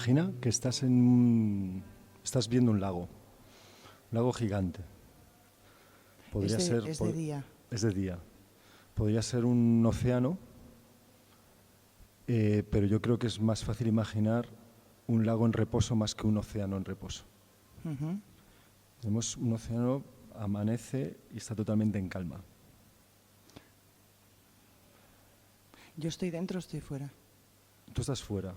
Imagina que estás estás viendo un lago gigante. Podría ser, Es de día. es de día. Podría ser un océano, pero yo creo que es más fácil imaginar un lago en reposo más que un océano en reposo. Ujú. Tenemos un océano, amanece y está totalmente en calma. ¿Yo estoy dentro o estoy fuera? Tú estás fuera.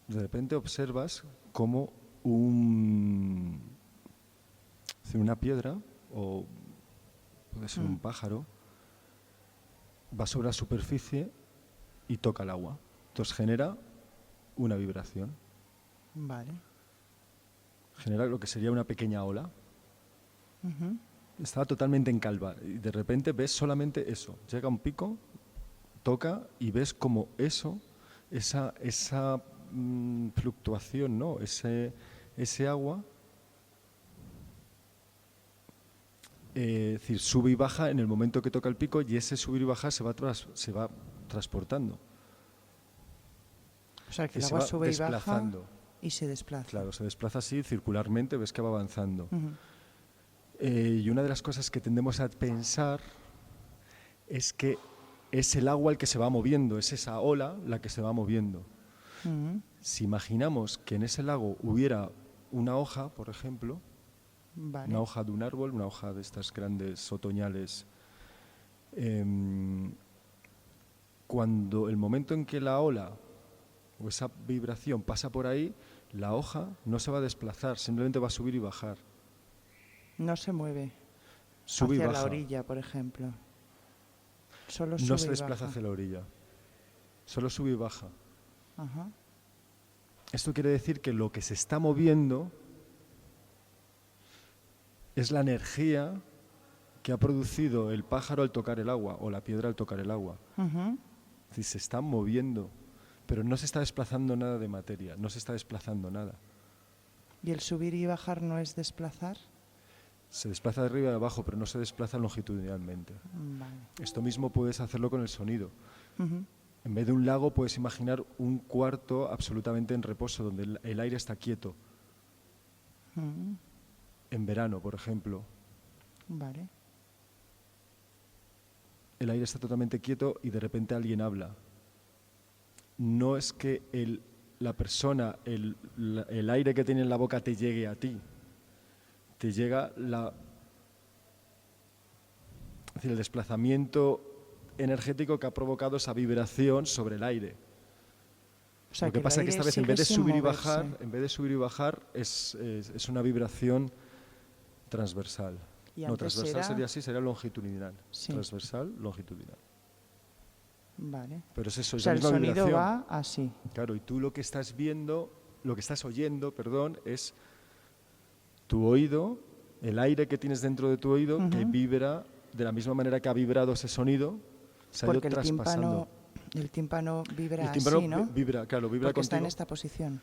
De repente observas cómo una piedra, o puede ser un pájaro, va sobre la superficie y toca el agua. Entonces genera una vibración. Vale. Genera lo que sería una pequeña ola. Ujú. Estaba totalmente en calma y de repente ves solamente eso. Llega un pico, toca y ves como esa fluctuación, ¿no? Ese agua, es decir, sube y baja en el momento que toca el pico, y ese subir y bajar se va transportando. O sea, que Y el se agua va sube y baja desplazando. y se desplaza. Claro, se desplaza así circularmente, ves que va avanzando. Ujú. Y una de las cosas que tendemos a pensar es que es el agua el que se va moviendo, es esa ola la que se va moviendo. Ujú. Si imaginamos que en ese lago hubiera una hoja, por ejemplo, Vale. una hoja de un árbol, una hoja de estas grandes otoñales, cuando el momento en que la ola o esa vibración pasa por ahí, la hoja no se va a desplazar, simplemente va a subir y bajar. No se mueve Sube y hacia baja. la orilla, por ejemplo. Solo No sube se y desplaza baja. hacia la orilla, solo sube y baja. Ajá. Esto quiere decir que lo que se está moviendo es la energía que ha producido el pájaro al tocar el agua o la piedra al tocar el agua. Ujú. Es decir, se está moviendo, pero no se está desplazando nada de materia, no se está desplazando nada. ¿Y el subir y bajar no es desplazar? Se desplaza de arriba y de abajo, pero no se desplaza longitudinalmente. Vale. Esto mismo puedes hacerlo con el sonido. Ujú. En vez de un lago puedes imaginar un cuarto absolutamente en reposo, donde el aire está quieto. Ujú. En verano, por ejemplo, Vale. el aire está totalmente quieto y de repente alguien habla. No es que la persona, el aire que tiene en la boca te llegue a ti. Te llega es decir, el desplazamiento energético que ha provocado esa vibración sobre el aire. O sea, Lo que pasa es que el esta aire vez en sigue vez de sin subir y moverse. bajar, es una vibración transversal. Y No, antes transversal era... sería así, sería longitudinal. Sí. Transversal, longitudinal. Vale. Pero es eso, O es sea, la el misma sonido vibración. va así. Claro, y tú lo que estás viendo, lo que estás oyendo, perdón, es tu oído, el aire que tienes dentro de tu oído, que Ujú. vibra de la misma manera que ha vibrado ese sonido, se ha ido Porque traspasando. el tímpano vibra El tímpano así, ¿no? vibra, claro, vibra Porque está en contigo. esta posición.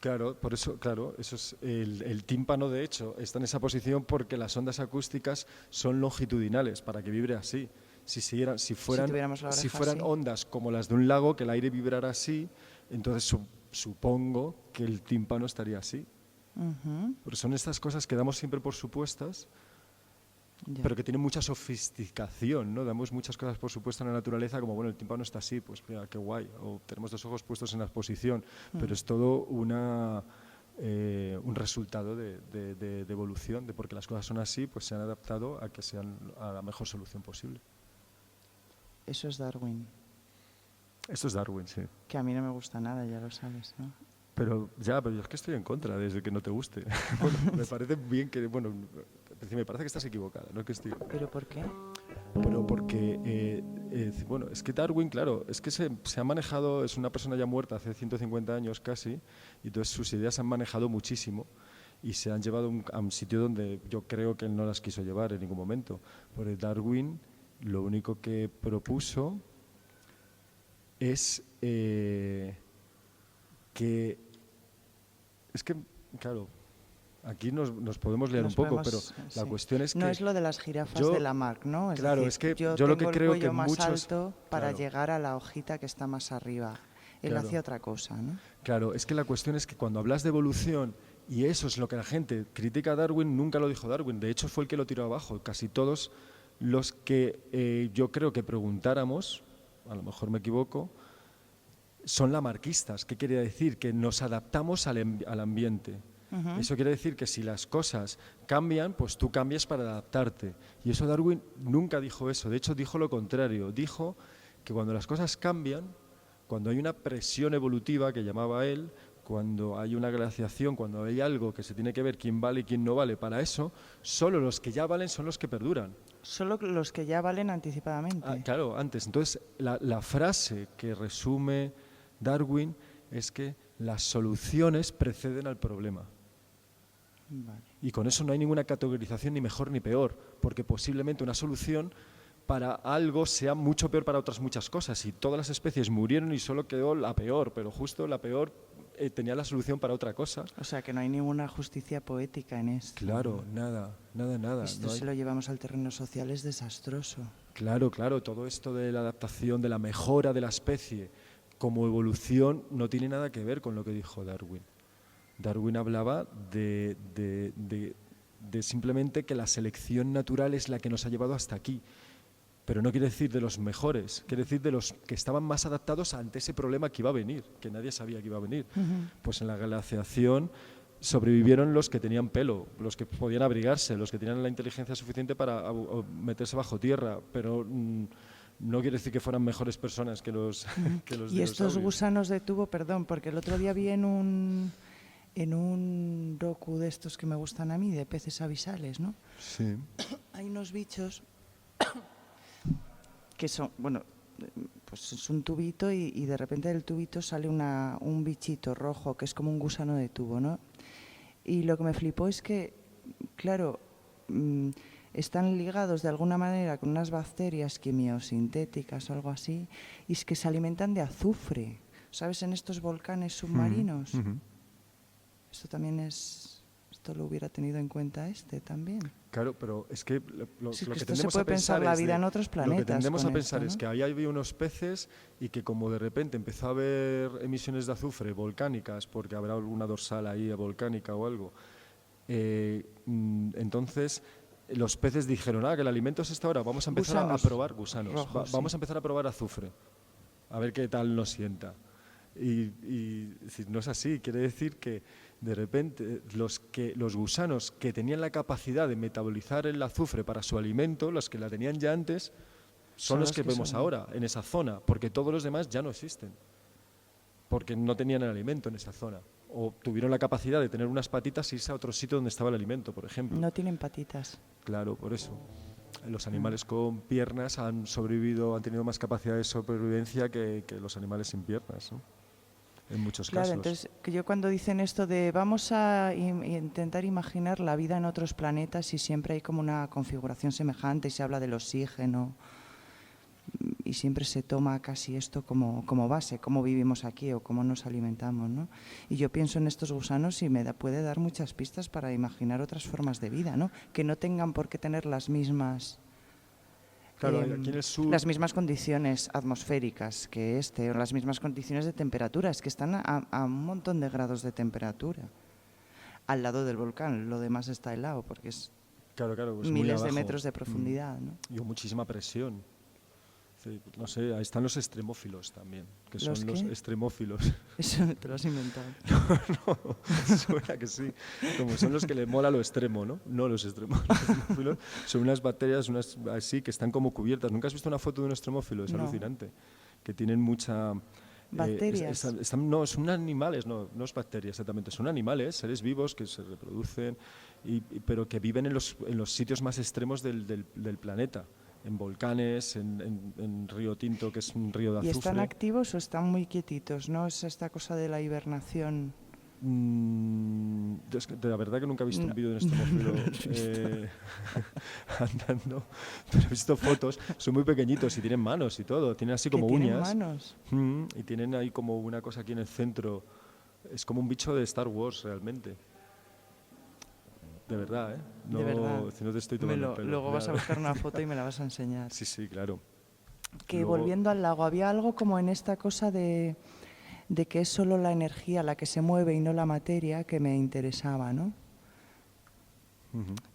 Claro, por eso, claro, eso es el tímpano, de hecho, está en esa posición porque las ondas acústicas son longitudinales para que vibre así. Si tuviéramos la oreja fueran así. ondas como las de un lago, que el aire vibrara así, entonces supongo que el tímpano estaría así. Ujú. Porque son estas cosas que damos siempre por supuestas, Ya. pero que tienen mucha sofisticación, ¿no? Damos muchas cosas por supuesto en la naturaleza, como, bueno, el tímpano está así, pues mira, qué guay, o tenemos dos ojos puestos en la posición, pero es todo un resultado de evolución, de porque las cosas son así, pues se han adaptado a que sean a la mejor solución posible. Eso es Darwin. Esto es Darwin, sí. Que a mí no me gusta nada, ya lo sabes, ¿no? Pero yo es que estoy en contra desde que no te guste. Bueno, me parece bien que, bueno, me parece que estás equivocada, no es que estoy... ¿Pero por qué? Pero porque, bueno, es que Darwin, claro, es que se ha manejado, es una persona ya muerta hace 150 años casi, y entonces sus ideas se han manejado muchísimo y se han llevado a un sitio donde yo creo que él no las quiso llevar en ningún momento. Porque Darwin lo único que propuso es que... Es que, claro, aquí nos podemos liar un poco, pero la sí. cuestión es que... No es lo de las jirafas de Lamarck, ¿no? Claro, decir, es que yo lo tengo que creo el que cuello más muchos... alto para claro. llegar a la hojita que está más arriba. Él Claro. hacía otra cosa, ¿no? Claro, es que la cuestión es que cuando hablas de evolución, y eso es lo que la gente critica a Darwin, nunca lo dijo Darwin, de hecho fue el que lo tiró abajo. Casi todos los que yo creo que preguntáramos, a lo mejor me equivoco, son lamarquistas. ¿Qué quiere decir? Que nos adaptamos al ambiente. Eso quiere decir que si las cosas cambian, pues tú cambias para adaptarte. Y eso Darwin nunca dijo eso, de hecho dijo lo contrario, dijo que cuando las cosas cambian, cuando hay una presión evolutiva, que llamaba él, cuando hay una glaciación, cuando hay algo que se tiene que ver quién vale y quién no vale, para eso, solo los que ya valen son los que perduran. Solo los que ya valen anticipadamente. Claro, antes. Entonces, la frase que resume Darwin es que las soluciones preceden al problema. Vale. Y con eso no hay ninguna categorización ni mejor ni peor, porque posiblemente una solución para algo sea mucho peor para otras muchas cosas. Y todas las especies murieron y solo quedó la peor, pero justo la peor tenía la solución para otra cosa. O sea, que no hay ninguna justicia poética en esto. Claro, nada. Esto si lo llevamos al terreno social es desastroso. Claro, todo esto de la adaptación, de la mejora de la especie como evolución no tiene nada que ver con lo que dijo Darwin. Darwin hablaba de simplemente que la selección natural es la que nos ha llevado hasta aquí. Pero no quiere decir de los mejores, quiere decir de los que estaban más adaptados ante ese problema que iba a venir, que nadie sabía que iba a venir. Pues en la glaciación sobrevivieron los que tenían pelo, los que podían abrigarse, los que tenían la inteligencia suficiente para meterse bajo tierra, pero no quiere decir que fueran mejores personas que los que los Y estos dinosaurios. gusanos de tubo, perdón, porque el otro día vi en un docu de estos que me gustan a mí, de peces abisales, ¿no? Sí. Hay unos bichos que son, bueno, pues es un tubito y de repente del tubito sale un bichito rojo que es como un gusano de tubo, ¿no? Y lo que me flipó es que, claro, están ligados de alguna manera con unas bacterias quimiosintéticas o algo así, y es que se alimentan de azufre, ¿sabes? En estos volcanes submarinos. Esto también esto lo hubiera tenido en cuenta también. Claro, pero es que lo Sí, que esto se tendemos puede a pensar pensar la es vida en otros lo que planetas tendemos con a pensar esto, es ¿no? que ahí había unos peces y que como de repente empezó a haber emisiones de azufre volcánicas, porque habrá alguna dorsal ahí volcánica o algo, entonces los peces dijeron, que el alimento es esta hora, vamos a empezar a Gusanos probar gusanos, rojos, vamos sí. a empezar a probar azufre, a ver qué tal nos sienta. Y si no es así, quiere decir que de repente los gusanos que tenían la capacidad de metabolizar el azufre para su alimento, los que la tenían ya antes, son los que vemos son. ahora en esa zona, porque todos los demás ya no existen, porque no tenían el alimento en esa zona, o tuvieron la capacidad de tener unas patitas y irse a otro sitio donde estaba el alimento, por ejemplo. No tienen patitas. Claro, por eso. Los animales con piernas han sobrevivido, han tenido más capacidad de sobrevivencia que los animales sin piernas, ¿no? En muchos Claro, casos. entonces que yo cuando dicen esto de vamos a intentar imaginar la vida en otros planetas y siempre hay como una configuración semejante y se habla del oxígeno y siempre se toma casi esto como base, cómo vivimos aquí o cómo nos alimentamos, ¿no? Y yo pienso en estos gusanos y puede dar muchas pistas para imaginar otras formas de vida, ¿no? Que no tengan por qué tener las mismas... Claro, aquí en el sur, las mismas condiciones atmosféricas que o las mismas condiciones de temperatura, es que están a un montón de grados de temperatura al lado del volcán, lo demás está helado porque es claro, pues miles muy de abajo. metros de profundidad, ¿no? Y con muchísima presión. Sí, no sé, ahí están los extremófilos también, que ¿Los son qué? los extremófilos. Eso te lo has inventado. No, suena que sí. Como son los que le mola lo extremo, ¿no? No los extremos. Los extremófilos son unas bacterias así que están como cubiertas. ¿Nunca has visto una foto de un extremófilo? Es No. alucinante. Que tienen mucha... Bacterias. No, son animales, no es bacterias exactamente, son animales, seres vivos que se reproducen, pero que viven en los sitios más extremos del planeta. En volcanes, en Río Tinto, que es un río de azufre. ¿Y están activos o están muy quietitos? ¿No es esta cosa de la hibernación? Es que la verdad que nunca he visto un vídeo de un extremófilo andando, pero he visto fotos, son muy pequeñitos y tienen manos y todo, tienen así como ¿Tienen uñas. manos? Y tienen ahí como una cosa aquí en el centro, es como un bicho de Star Wars realmente. De verdad, ¿eh? No, De verdad. Si no te estoy tomando el pelo. Luego vas a Claro. buscar una foto y me la vas a enseñar. Sí, claro. Que Luego- volviendo al lago, había algo como en esta cosa de de que es solo la energía la que se mueve y no la materia que me interesaba, ¿no?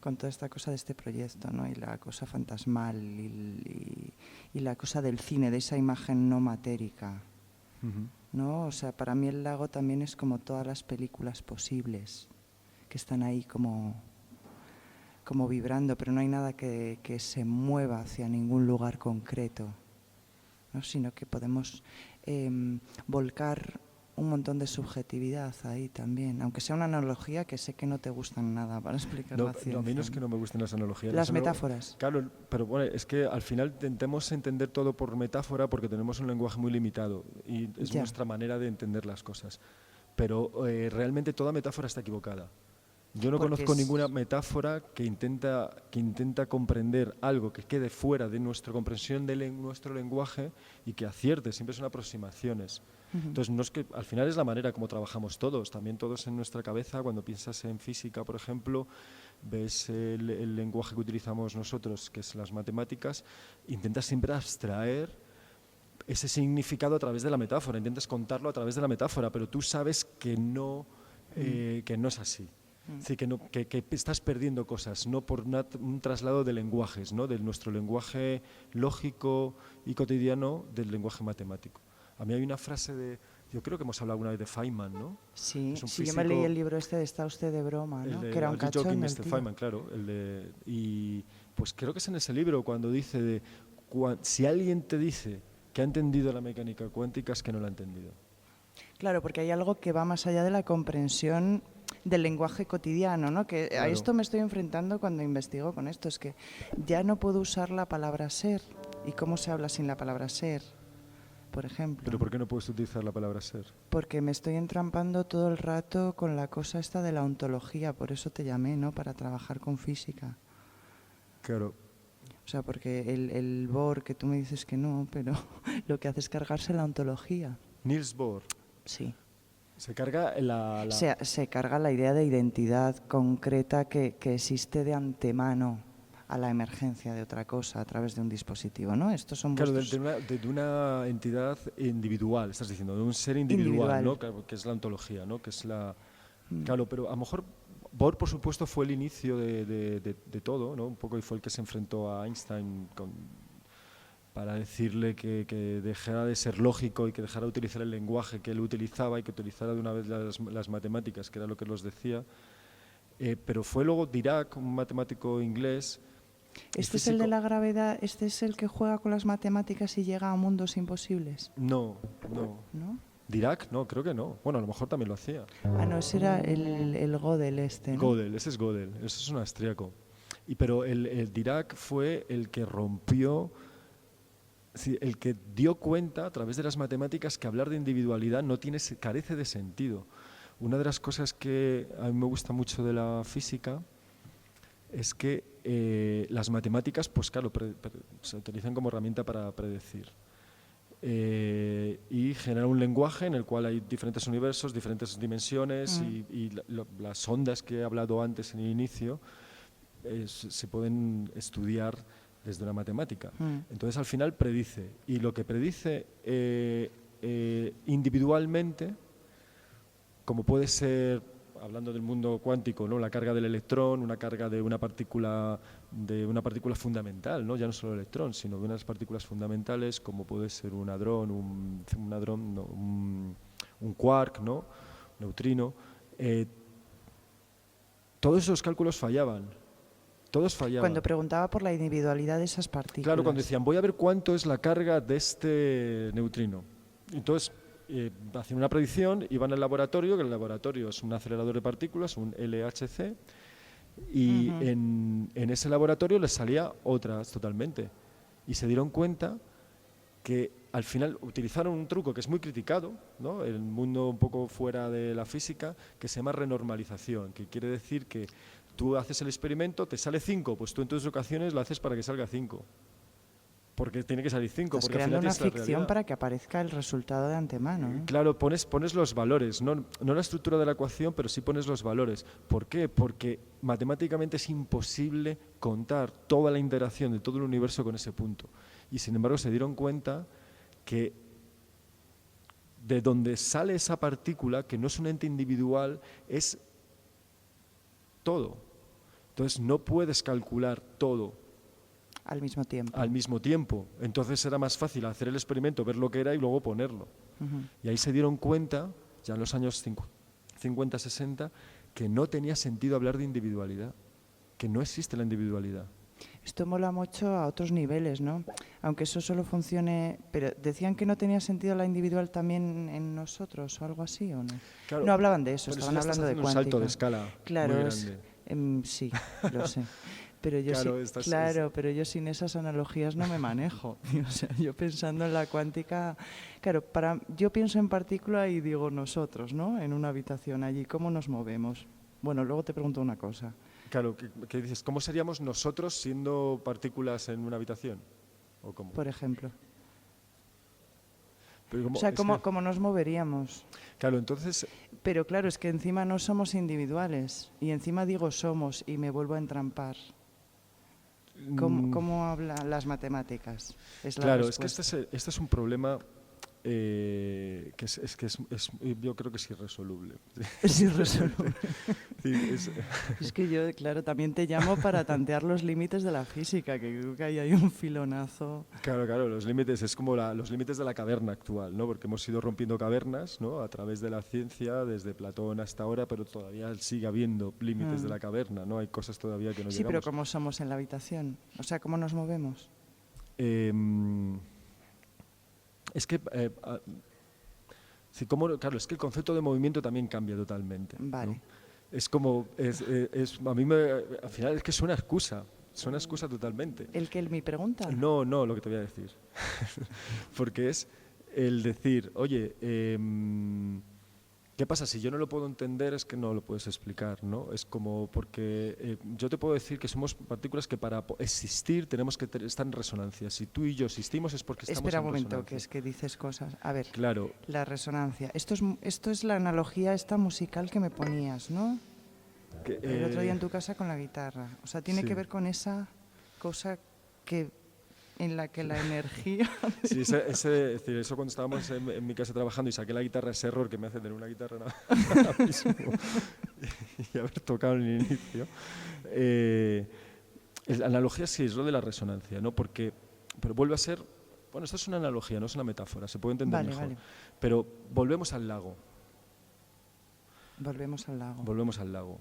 Con toda esta cosa de este proyecto, ¿no? Y la cosa fantasmal y la cosa del cine, de esa imagen no matérica, ¿no? O sea, para mí el lago también es como todas las películas posibles que están ahí como vibrando, pero no hay nada que se mueva hacia ningún lugar concreto, ¿no? Sino que podemos volcar un montón de subjetividad ahí también, aunque sea una analogía que sé que no te gustan nada para explicar la ciencia. No, a mí no es que no me gusten las analogías. Las metáforas. Claro, pero bueno, es que al final intentemos entender todo por metáfora porque tenemos un lenguaje muy limitado y es nuestra manera de entender las cosas. Pero realmente toda metáfora está equivocada. Yo no conozco ninguna metáfora que intenta comprender algo que quede fuera de nuestra comprensión de nuestro lenguaje y que acierte, siempre son aproximaciones. Entonces, no es que, al final es la manera como trabajamos todos, también todos en nuestra cabeza, cuando piensas en física, por ejemplo, ves el lenguaje que utilizamos nosotros, que es las matemáticas, intentas siempre abstraer ese significado a través de la metáfora, intentas contarlo a través de la metáfora, pero tú sabes que no es así. Es decir, que estás perdiendo cosas, no por un traslado de lenguajes, ¿no? De nuestro lenguaje lógico y cotidiano del lenguaje matemático. A mí hay una frase yo creo que hemos hablado alguna vez de Feynman, ¿no? Sí, yo me leí el libro de Está usted de broma, ¿no? Que era un cachón. Feynman, claro. Y pues creo que es en ese libro cuando dice si alguien te dice que ha entendido la mecánica cuántica es que no la ha entendido. Claro, porque hay algo que va más allá de la comprensión del lenguaje cotidiano, ¿no? Que claro. A esto me estoy enfrentando cuando investigo con esto, es que ya no puedo usar la palabra ser. ¿Y cómo se habla sin la palabra ser, por ejemplo? ¿Pero por qué no puedes utilizar la palabra ser? Porque me estoy entrampando todo el rato con la cosa esta de la ontología, por eso te llamé, ¿no? Para trabajar con física. Claro. O sea, porque el Bohr, que tú me dices que no, pero lo que hace es cargarse la ontología. Niels Bohr. Sí. Se carga Se carga la idea de identidad concreta que existe de antemano a la emergencia de otra cosa a través de un dispositivo, ¿no? Estos son claro, de una entidad individual, estás diciendo, de un ser individual. ¿No? Que es la ontología, ¿no? Que es la... Claro, pero a lo mejor Bohr, por supuesto, fue el inicio de todo, ¿no? Un poco, y fue el que se enfrentó a Einstein para decirle que dejara de ser lógico y que dejara de utilizar el lenguaje que él utilizaba y que utilizara de una vez las matemáticas, que era lo que los decía. Pero fue luego Dirac, un matemático inglés. ¿Este es el de la gravedad? ¿Este es el que juega con las matemáticas y llega a mundos imposibles? No. ¿No? Dirac, no, creo que no. Bueno, a lo mejor también lo hacía. Ah, no, ese era el Gödel este, ¿no? Ese es Gödel, ese es un austríaco. Pero el Dirac fue el que rompió, el que dio cuenta a través de las matemáticas que hablar de individualidad carece de sentido. Una de las cosas que a mí me gusta mucho de la física es que las matemáticas, pues claro, se utilizan como herramienta para predecir. Y genera un lenguaje en el cual hay diferentes universos, diferentes dimensiones y las ondas que he hablado antes en el inicio se pueden estudiar desde una matemática. Entonces al final predice, y lo que predice individualmente, como puede ser, hablando del mundo cuántico, ¿no? La carga del electrón, una carga de una partícula fundamental, ¿no? Ya no solo el electrón, sino de unas partículas fundamentales como puede ser un hadrón, un quark, ¿no? Neutrino. Todos esos cálculos fallaban. Todos fallaban. Cuando preguntaba por la individualidad de esas partículas. Claro, cuando decían, voy a ver cuánto es la carga de este neutrino. Entonces, hacían una predicción, iban al laboratorio, que el laboratorio es un acelerador de partículas, un LHC, y en ese laboratorio les salía otras totalmente. Y se dieron cuenta que al final utilizaron un truco que es muy criticado, ¿no? En el mundo un poco fuera de la física, que se llama renormalización, que quiere decir que tú haces el experimento, te sale 5, pues tú en tus ocasiones lo haces para que salga 5. Porque tiene que salir 5. Estás creando una ficción para que aparezca el resultado de antemano, ¿eh? Claro, pones los valores, no la estructura de la ecuación, pero sí pones los valores. ¿Por qué? Porque matemáticamente es imposible contar toda la interacción de todo el universo con ese punto. Y sin embargo se dieron cuenta que de donde sale esa partícula, que no es un ente individual, es todo. Entonces no puedes calcular todo Al mismo tiempo. al mismo tiempo. Entonces era más fácil hacer el experimento, ver lo que era y luego ponerlo. Y ahí se dieron cuenta, ya en los años 50, 60, que no tenía sentido hablar de individualidad, que no existe la individualidad. Esto mola mucho a otros niveles, ¿no? Aunque eso solo funcione... Pero decían que no tenía sentido la individual también en nosotros o algo así, ¿o no? Claro, No hablaban de eso, pero estaban eso ya estás hablando de haciendo un cuántica. salto de escala Claro, muy grande. sí, lo sé. Pero yo Claro, pero yo sin esas analogías no me manejo. O sea, yo pensando en la cuántica, claro, yo pienso en partícula y digo nosotros, ¿no? En una habitación allí, ¿cómo nos movemos? Bueno, luego te pregunto una cosa. Claro, ¿qué dices? ¿Cómo seríamos nosotros siendo partículas en una habitación? ¿O cómo? Por ejemplo. Pero O sea, ¿cómo nos moveríamos? Claro, entonces... Pero claro, es que encima no somos individuales. Y encima digo somos y me vuelvo a entrampar. ¿Cómo hablan las matemáticas? Es la claro, es que respuesta. este es un problema que yo creo que es irresoluble. Es irresoluble. Sí, Es que yo, claro, también te llamo para tantear los límites de la física, que creo que ahí hay un filonazo. Claro, los límites es como los límites de la caverna actual, ¿no? Porque hemos ido rompiendo cavernas, ¿no? A través de la ciencia, desde Platón hasta ahora, pero todavía sigue habiendo límites de la caverna, ¿no? Hay cosas todavía que no Sí, llegamos. pero ¿cómo somos en la habitación? O sea, ¿cómo nos movemos? Es que, claro, es que el concepto de movimiento también cambia totalmente. Vale. ¿no? Es como, al final es que suena excusa totalmente. ¿Mi pregunta? No, lo que te voy a decir. Porque es el decir, oye, ¿qué pasa? Si yo no lo puedo entender es que no lo puedes explicar, ¿no? Es como porque yo te puedo decir que somos partículas que para existir tenemos que estar en resonancia. Si tú y yo existimos es porque estamos Espera en un momento, resonancia. que es que dices cosas. A ver, Claro. la resonancia. Esto es la analogía esta musical que me ponías, ¿no? El otro día en tu casa con la guitarra. O sea, tiene sí. que ver con esa cosa en la que la energía... Sí, es decir, eso cuando estábamos en mi casa trabajando y saqué la guitarra, ese error que me hace tener una guitarra ahora mismo y haber tocado en el inicio. La analogía sí es lo de la resonancia, ¿no? Pero vuelve a ser... Bueno, esto es una analogía, no es una metáfora, se puede entender mejor. Vale. Pero volvemos al lago. Volvemos al lago. Volvemos al lago.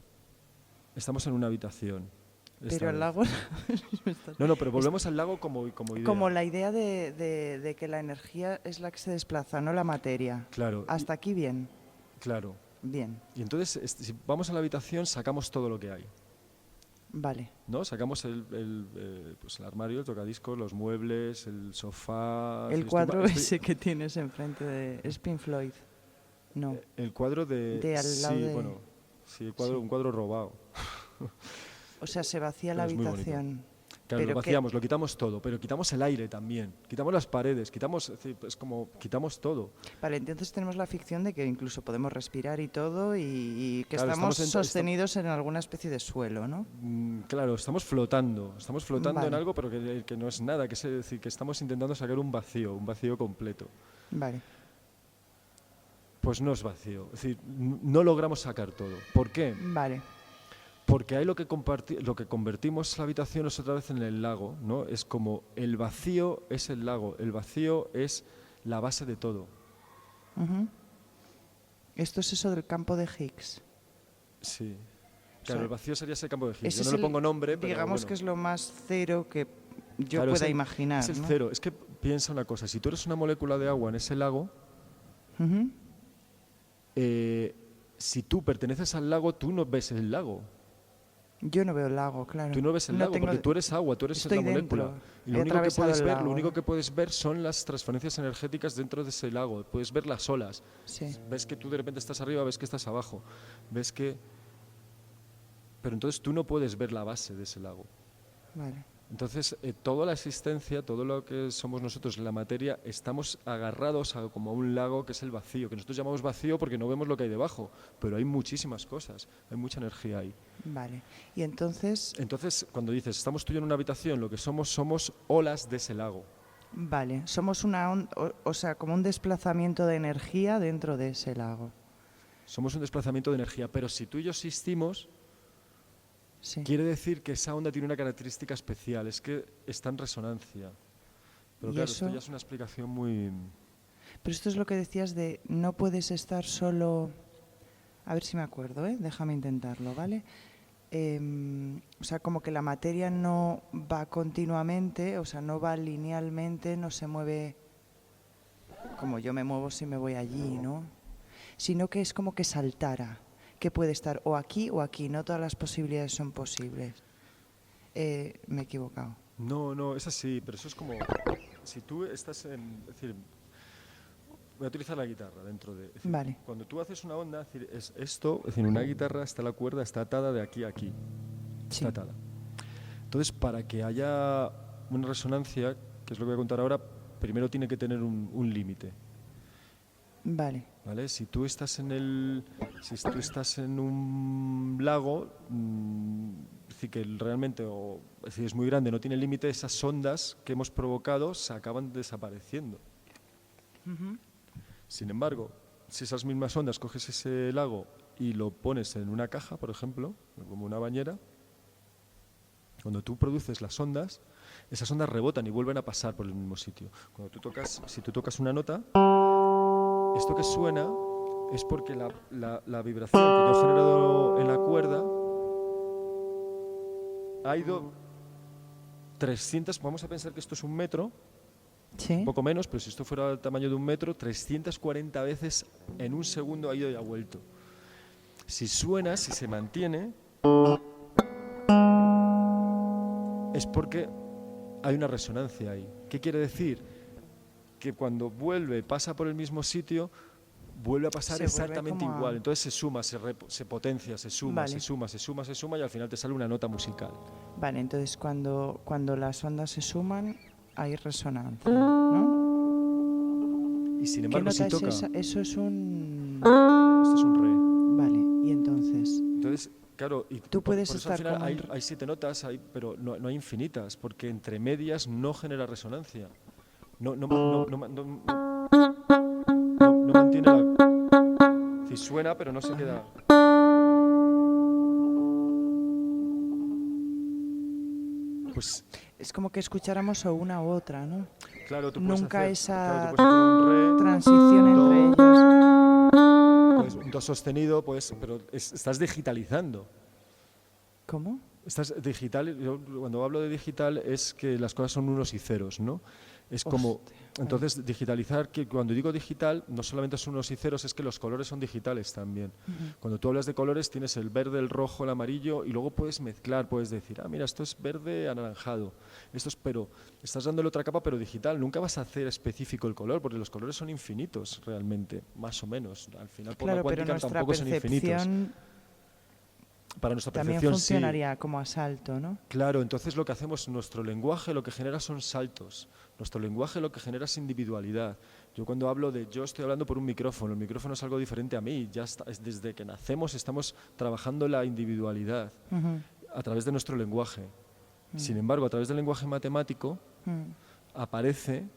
Estamos en una habitación. Pero el lago... No, pero volvemos al lago como idea. Como la idea de que la energía es la que se desplaza, no la materia. Claro. Hasta aquí bien. Claro. Bien. Y entonces, si vamos a la habitación, sacamos todo lo que hay. Vale. ¿No? Sacamos el armario, el tocadiscos, los muebles, el sofá... El cuadro ese que tienes enfrente de... ¿Es Pink Floyd? No. El cuadro de al lado de... bueno, sí, un cuadro robado. O sea, se vacía la habitación. Claro, lo vaciamos, lo quitamos todo, pero quitamos el aire también, quitamos las paredes, quitamos todo. Vale, entonces tenemos la ficción de que incluso podemos respirar y todo y que estamos sostenidos en alguna especie de suelo, ¿no? Claro, estamos flotando Vale. en algo, pero que no es nada, que es decir, que estamos intentando sacar un vacío completo. Vale. Pues no es vacío, es decir, no logramos sacar todo. ¿Por qué? Vale. Porque ahí lo que convertimos la habitación es otra vez en el lago, ¿no? Es como el vacío es el lago, el vacío es la base de todo. Esto es eso del campo de Higgs. Sí. Claro, el vacío sería ese campo de Higgs. Yo no le pongo nombre, pero digamos bueno. que es lo más cero que yo pueda imaginar. Es el ¿no? cero. Es que piensa una cosa, si tú eres una molécula de agua en ese lago, si tú perteneces al lago, tú no ves el lago. Yo no veo el lago, claro. Tú no ves el lago porque tú eres agua, tú eres la molécula. Y lo único que puedes ver son las transferencias energéticas dentro de ese lago. Puedes ver las olas. Sí. Ves que tú de repente estás arriba, ves que estás abajo. Ves que... Pero entonces tú no puedes ver la base de ese lago. Vale. Entonces, toda la existencia, todo lo que somos nosotros, la materia, estamos agarrados como a un lago que es el vacío, que nosotros llamamos vacío porque no vemos lo que hay debajo, pero hay muchísimas cosas, hay mucha energía ahí. Vale. Y entonces... Entonces, cuando dices, estamos tú y yo en una habitación, lo que somos olas de ese lago. Vale, somos o sea, como un desplazamiento de energía dentro de ese lago. Somos un desplazamiento de energía, pero si tú y yo existimos, Sí. quiere decir que esa onda tiene una característica especial, es que está en resonancia. Pero Y claro, esto eso, ya es una explicación muy... pero esto es lo que decías de no puedes estar solo. A ver si me acuerdo, ¿eh? Déjame intentarlo, ¿vale? O sea, como que la materia no va continuamente, o sea, no va linealmente, no se mueve como yo me muevo si me voy allí, ¿no? Sino que es como que saltara, que puede estar o aquí, no todas las posibilidades son posibles. Me he equivocado. No, no, es así, pero eso es como... Si tú estás en... Es decir, voy a utilizar la guitarra dentro de... Es decir, Vale. cuando tú haces una onda, es decir, es esto, es decir, una guitarra está la cuerda, está atada de aquí a aquí, está Sí. atada. Entonces, para que haya una resonancia, que es lo que voy a contar ahora, primero tiene que tener un límite. Vale. ¿Vale? Si tú estás si tú estás en un lago, es decir, que realmente es decir, es muy grande, no tiene límite, esas ondas que hemos provocado se acaban desapareciendo. Sin embargo, si esas mismas ondas coges ese lago y lo pones en una caja, por ejemplo, como una bañera, cuando tú produces las ondas, esas ondas rebotan y vuelven a pasar por el mismo sitio. Si tú tocas una nota, esto que suena es porque la vibración que yo he generado en la cuerda ha ido 300, vamos a pensar que esto es un metro, un Sí. poco menos, pero si esto fuera el tamaño de un metro, 340 veces en un segundo ha ido y ha vuelto. Si suena, si se mantiene, es porque hay una resonancia ahí. ¿Qué quiere decir? Que cuando vuelve, pasa por el mismo sitio, vuelve a pasar Se vuelve exactamente como a... igual. Entonces se suma, se potencia, se suma, Vale. se suma, se suma, se suma y al final te sale una nota musical. Vale, entonces cuando las ondas se suman hay resonancia, ¿no? Y sin ¿Qué embargo, nota si es toca, esa? Eso es un... esto es un re. Vale, y entonces Entonces, claro, y tú puedes por eso al estar final como en... hay 7 notas, pero no hay infinitas, porque entre medias no genera resonancia. No mantiene la... Si suena, pero no se queda... Pues Es como que escucháramos o una u otra, ¿no? claro, tú puedes Nunca hacer, claro, tú esa puedes hacer un re, transición entre do, ellas. pues un do sostenido, pues, pero estás digitalizando. ¿Cómo? Estás digital, yo cuando hablo de digital es que las cosas son unos y ceros, ¿no? Es como, Hostia, entonces digitalizar, que cuando digo digital no solamente son unos y ceros, es que los colores son digitales también. Cuando tú hablas de colores tienes el verde, el rojo, el amarillo y luego puedes mezclar, puedes decir, mira, esto es verde anaranjado, pero estás dándole otra capa pero digital, nunca vas a hacer específico el color porque los colores son infinitos realmente, más o menos. Al final por la claro, pero cuántica nuestra tampoco son infinitos. percepción Para nuestra también percepción sí. funcionaría como a salto, ¿no? Claro, entonces lo que hacemos, nuestro lenguaje lo que genera son saltos. Nuestro lenguaje lo que genera es individualidad. Yo cuando hablo yo estoy hablando por un micrófono, el micrófono es algo diferente a mí. Ya está, desde que nacemos estamos trabajando la individualidad a través de nuestro lenguaje. Sin embargo, a través del lenguaje matemático aparece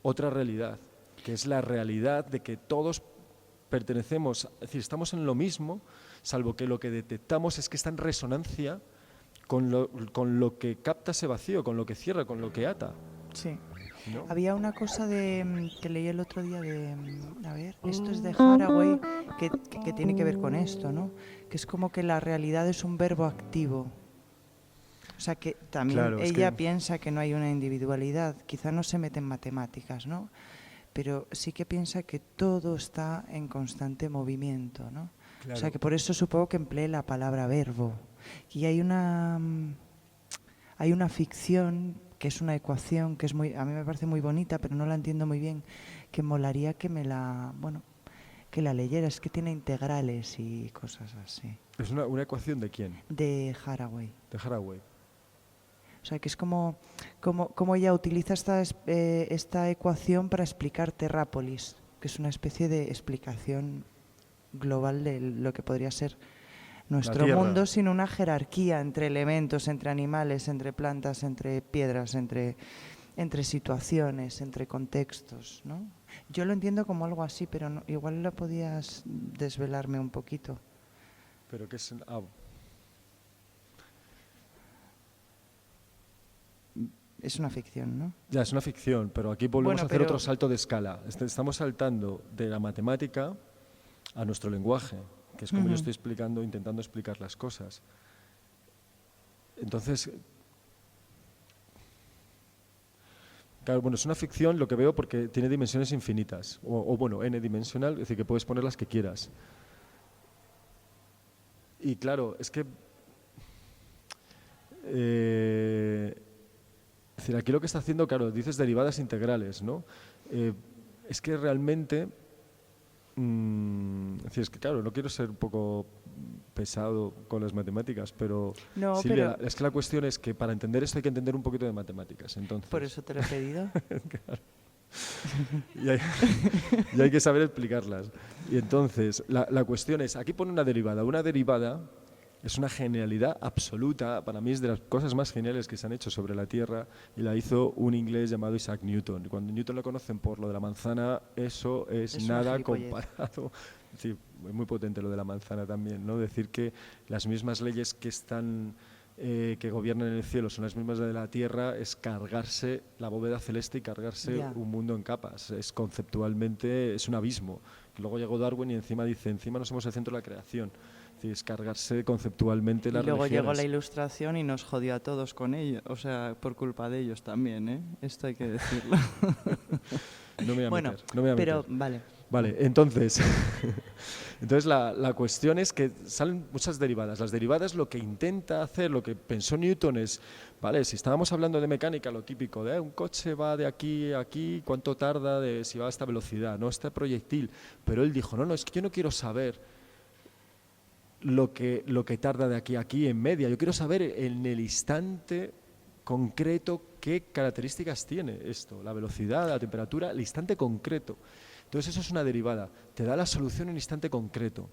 otra realidad, que es la realidad de que todos pertenecemos, es decir, estamos en lo mismo, salvo que lo que detectamos es que está en resonancia con lo que capta ese vacío, con lo que cierra, con lo que ata. Sí. ¿No? Había una cosa que leí el otro día a ver, esto es de Haraway, que tiene que ver con esto, ¿no? Que es como que la realidad es un verbo activo. O sea, que también Claro, es ella que piensa que no hay una individualidad, quizá no se mete en matemáticas, ¿no? Pero sí que piensa que todo está en constante movimiento, ¿no? claro. O sea, que por eso supongo que emplee la palabra verbo. Y hay una ficción que es una ecuación que a mí me parece muy bonita, pero no la entiendo muy bien, que molaría que que la leyera. Es que tiene integrales y cosas así. ¿Es una ecuación de quién? De Haraway. De Haraway. O sea, que es como ella utiliza esta ecuación para explicar Terrápolis, que es una especie de explicación global de lo que podría ser nuestro mundo, sin una jerarquía entre elementos, entre animales, entre plantas, entre piedras, entre entre situaciones, entre contextos, ¿no? Yo lo entiendo como algo así, pero igual lo podías desvelarme un poquito. Pero que es... Es una ficción, ¿no? Ya, es una ficción, pero aquí volvemos Bueno, a hacer otro salto de escala. Estamos saltando de la matemática a nuestro lenguaje, que es como yo estoy explicando, intentando explicar las cosas. Entonces, claro, bueno, es una ficción, lo que veo, porque tiene dimensiones infinitas, o bueno, n-dimensional, es decir, que puedes poner las que quieras. Y claro, es que... es decir, aquí lo que está haciendo, claro, dices derivadas integrales, ¿no? Es que realmente... es decir, es que claro, no quiero ser un poco pesado con las matemáticas, pero No, Silvia, pero es que la cuestión es que para entender esto hay que entender un poquito de matemáticas, entonces... por eso te lo he pedido. Claro. Y hay que saber explicarlas. Y entonces, la cuestión es, aquí pone una derivada. Una derivada es una genialidad absoluta, para mí es de las cosas más geniales que se han hecho sobre la Tierra, y la hizo un inglés llamado Isaac Newton. Cuando Newton lo conocen por lo de la manzana, eso es nada comparado. Es decir, es muy potente lo de la manzana también, ¿no? Decir que las mismas leyes que están... que gobiernan en el cielo son las mismas de la Tierra, es cargarse la bóveda celeste y cargarse un mundo en capas. Es conceptualmente, es un abismo. Luego llegó Darwin y encima dice, encima no somos el centro de la creación. Es decir, es cargarse conceptualmente las religiones. Y luego llegó la Ilustración y nos jodió a todos con ello, o sea, por culpa de ellos también, ¿eh? Esto hay que decirlo. No me voy a meter, no me voy a pero meter. vale. Vale, entonces la cuestión es que salen muchas derivadas. Las derivadas lo que intenta hacer, lo que pensó Newton es, vale, si estábamos hablando de mecánica, lo típico de un coche va de aquí a aquí, cuánto tarda, si va a esta velocidad, no este proyectil. Pero él dijo, no, es que yo no quiero saber lo que tarda de aquí a aquí en media, yo quiero saber en el instante concreto qué características tiene esto, la velocidad, la temperatura, el instante concreto. Entonces eso es una derivada, te da la solución en un instante concreto.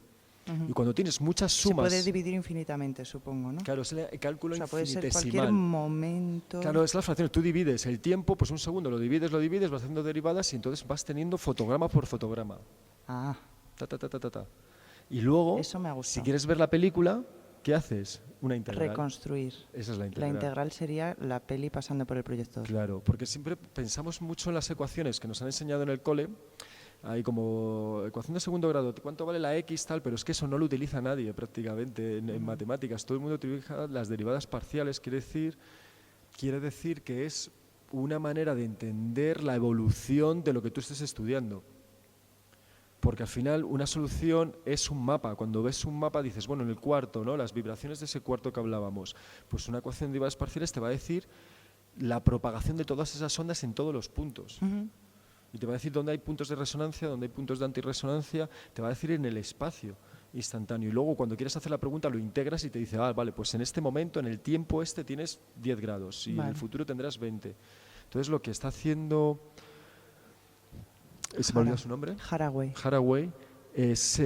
Y cuando tienes muchas sumas... Se puede dividir infinitamente, supongo, ¿no? Claro, es el cálculo infinitesimal. Puede ser cualquier momento... Claro, es las fracciones. Tú divides el tiempo, pues un segundo, lo divides, vas haciendo derivadas y entonces vas teniendo fotograma por fotograma. Ah. Y luego, eso me ha gustado. si quieres ver la película, ¿qué haces? Una integral. Reconstruir. Esa es la integral. La integral sería la peli pasando por el proyector. Claro, porque siempre pensamos mucho en las ecuaciones que nos han enseñado en el cole. Hay como ecuación de segundo grado, ¿cuánto vale la X tal? Pero es que eso no lo utiliza nadie prácticamente en matemáticas. Todo el mundo utiliza las derivadas parciales, quiere decir que es una manera de entender la evolución de lo que tú estés estudiando. Porque al final una solución es un mapa. Cuando ves un mapa dices, bueno, en el cuarto, ¿no? Las vibraciones de ese cuarto que hablábamos. Pues una ecuación de derivadas parciales te va a decir la propagación de todas esas ondas en todos los puntos. Y te va a decir dónde hay puntos de resonancia, dónde hay puntos de antirresonancia, te va a decir en el espacio instantáneo. Y luego cuando quieres hacer la pregunta lo integras y te dice, vale, pues en este momento, en el tiempo tienes 10 grados y en el futuro tendrás 20. Entonces lo que está haciendo... ¿Se me olvidó su nombre? Haraway es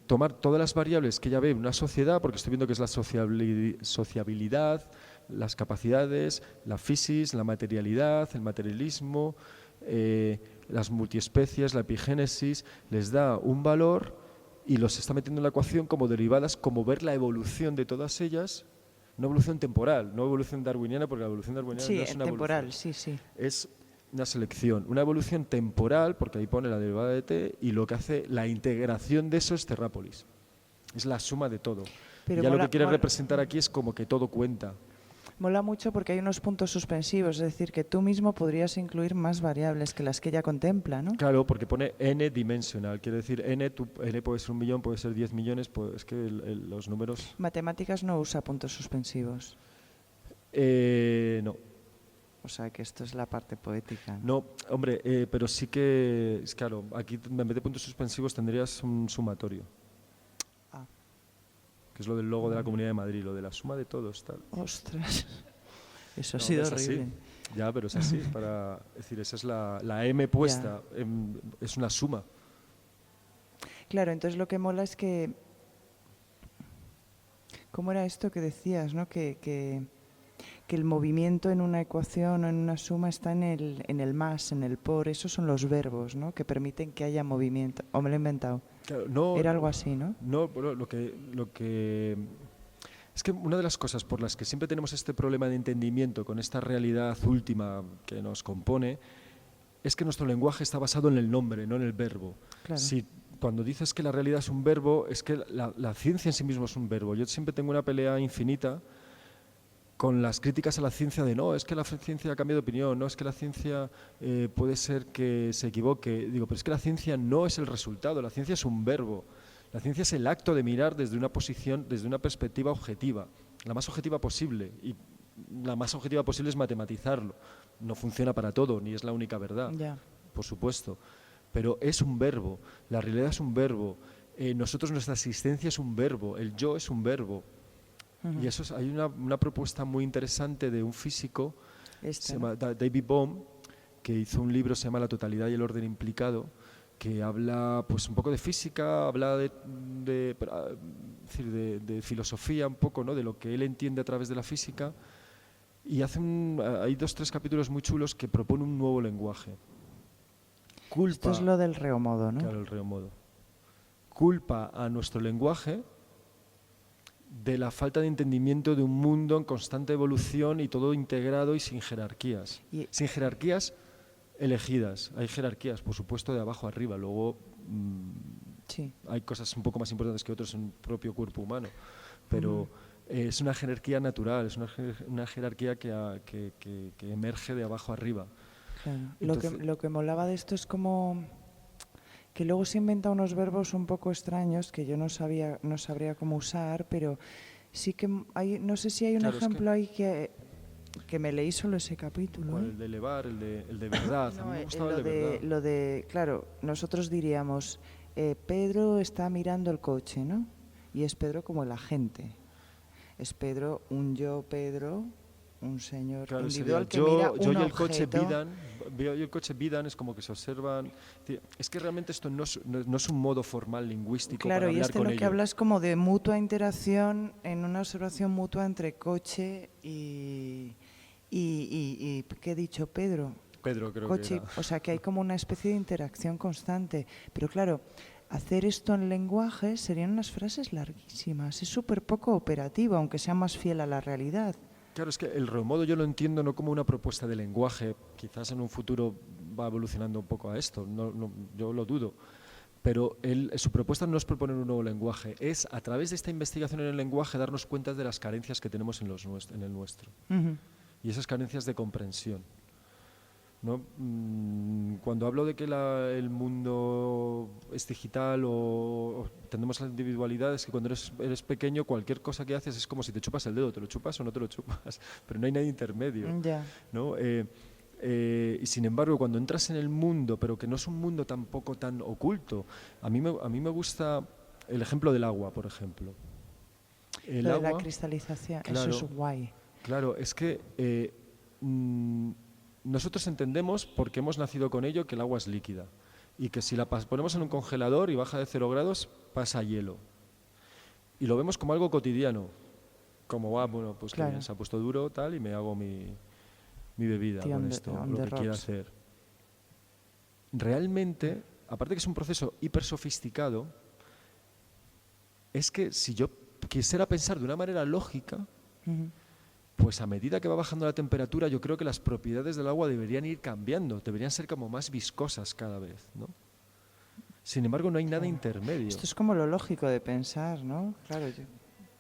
tomar todas las variables que ella ve en una sociedad, porque estoy viendo que es la sociabilidad, las capacidades, la fisis, la materialidad, el materialismo, las multiespecies, la epigénesis, les da un valor y los está metiendo en la ecuación como derivadas, como ver la evolución de todas ellas, una evolución temporal, no evolución darwiniana, porque la evolución darwiniana no es una temporal, evolución. Es una selección, una evolución temporal, porque ahí pone la derivada de t, y lo que hace la integración de eso es Terrápolis. Es la suma de todo. Pero ya lo que quiere representar aquí es como que todo cuenta. Mola mucho porque hay unos puntos suspensivos, es decir, que tú mismo podrías incluir más variables que las que ella contempla, ¿no? Claro, porque pone n-dimensional, quiere decir n puede ser 1 millón, puede ser 10 millones, es que los números... Matemáticas no usa puntos suspensivos. No. O sea, que esto es la parte poética. No, hombre, pero sí que, claro, aquí en vez de puntos suspensivos tendrías un sumatorio. Que es lo del logo de la Comunidad de Madrid, lo de la suma de todos, tal. Ostras, eso ha sido horrible. Así. Ya, pero es así, es decir, esa es la M puesta, es una suma. Claro, entonces lo que mola es que... ¿Cómo era esto que decías, no? Que que el movimiento en una ecuación o en una suma está en el más, en el por. Esos son los verbos, ¿no? Que permiten que haya movimiento. ¿O me lo he inventado? Claro, no, Era algo así, ¿no? no, bueno, lo que es que una de las cosas por las que siempre tenemos este problema de entendimiento con esta realidad última que nos compone es que nuestro lenguaje está basado en el nombre, no en el verbo. Claro. Si cuando dices que la realidad es un verbo, es que la ciencia en sí mismo es un verbo. Yo siempre tengo una pelea infinita con las críticas a la ciencia de no, es que la ciencia ha cambiado de opinión, no, es que la ciencia puede ser que se equivoque. Digo, pero es que la ciencia no es el resultado, la ciencia es un verbo. La ciencia es el acto de mirar desde una posición, desde una perspectiva objetiva, la más objetiva posible. Y la más objetiva posible es matematizarlo. No funciona para todo, ni es la única verdad, Ya. por supuesto. Pero es un verbo, la realidad es un verbo, nosotros, nuestra existencia es un verbo, el yo es un verbo. Y eso hay una propuesta muy interesante de un físico, se llama David Bohm, que hizo un libro, se llama La totalidad y el orden implicado, que habla pues un poco de física, habla de filosofía un poco, ¿no? De lo que él entiende a través de la física, y hay 2-3 capítulos muy chulos que propone un nuevo lenguaje. Esto es lo del reomodo, ¿no? Claro, el reomodo. Culpa a nuestro lenguaje de la falta de entendimiento de un mundo en constante evolución y todo integrado y sin jerarquías. Sin jerarquías elegidas. Hay jerarquías, por supuesto, de abajo a arriba. Luego sí. Hay cosas un poco más importantes que otros en el propio cuerpo humano. Pero es una jerarquía natural, es una jerarquía que emerge de abajo a arriba. Claro. Entonces, lo que molaba de esto es como que luego se inventa unos verbos un poco extraños que yo no sabría cómo usar, pero sí que hay, no sé si hay un ejemplo ahí que me leí solo ese capítulo. ¿Cuál? El de elevar, el de verdad. No, a mí me gustaba el de verdad. Claro, nosotros diríamos, Pedro está mirando el coche, ¿no? Y es Pedro como el agente. Es Pedro, un yo, Pedro, un señor individual que mira un yo y el objeto. coche Bidan, yo y el coche Bidan es como que se observan. Es que realmente esto no es un modo formal lingüístico claro, para hablar con lo ello. que habla es como de mutua interacción en una observación mutua entre coche y ¿qué he dicho? Pedro. Pedro creo coche, que era. O sea que hay como una especie de interacción constante. Pero claro, hacer esto en lenguaje serían unas frases larguísimas. Es súper poco operativo, aunque sea más fiel a la realidad. Claro, es que el reomodo yo lo entiendo no como una propuesta de lenguaje, quizás en un futuro va evolucionando un poco a esto, yo lo dudo, pero su propuesta no es proponer un nuevo lenguaje, es a través de esta investigación en el lenguaje darnos cuenta de las carencias que tenemos en el nuestro, y esas carencias de comprensión. ¿No? Cuando hablo de que el mundo es digital o tendemos a la individualidad, es que cuando eres pequeño cualquier cosa que haces es como si te chupas el dedo, te lo chupas o no te lo chupas, pero no hay nada intermedio. ¿No? Y sin embargo, cuando entras en el mundo, pero que no es un mundo tampoco tan oculto, a mí me gusta el ejemplo del agua, por ejemplo. Lo de la cristalización, claro, eso es guay. Claro, es que nosotros entendemos, porque hemos nacido con ello, que el agua es líquida y que si la ponemos en un congelador y baja de 0 grados, pasa a hielo. Y lo vemos como algo cotidiano, como, bueno, pues claro, que se ha puesto duro tal y me hago mi bebida con esto, lo que quiera hacer. Realmente, aparte que es un proceso hiper sofisticado, es que si yo quisiera pensar de una manera lógica, pues a medida que va bajando la temperatura, yo creo que las propiedades del agua deberían ir cambiando, deberían ser como más viscosas cada vez, ¿no? Sin embargo, no hay nada intermedio. Esto es como lo lógico de pensar, ¿no?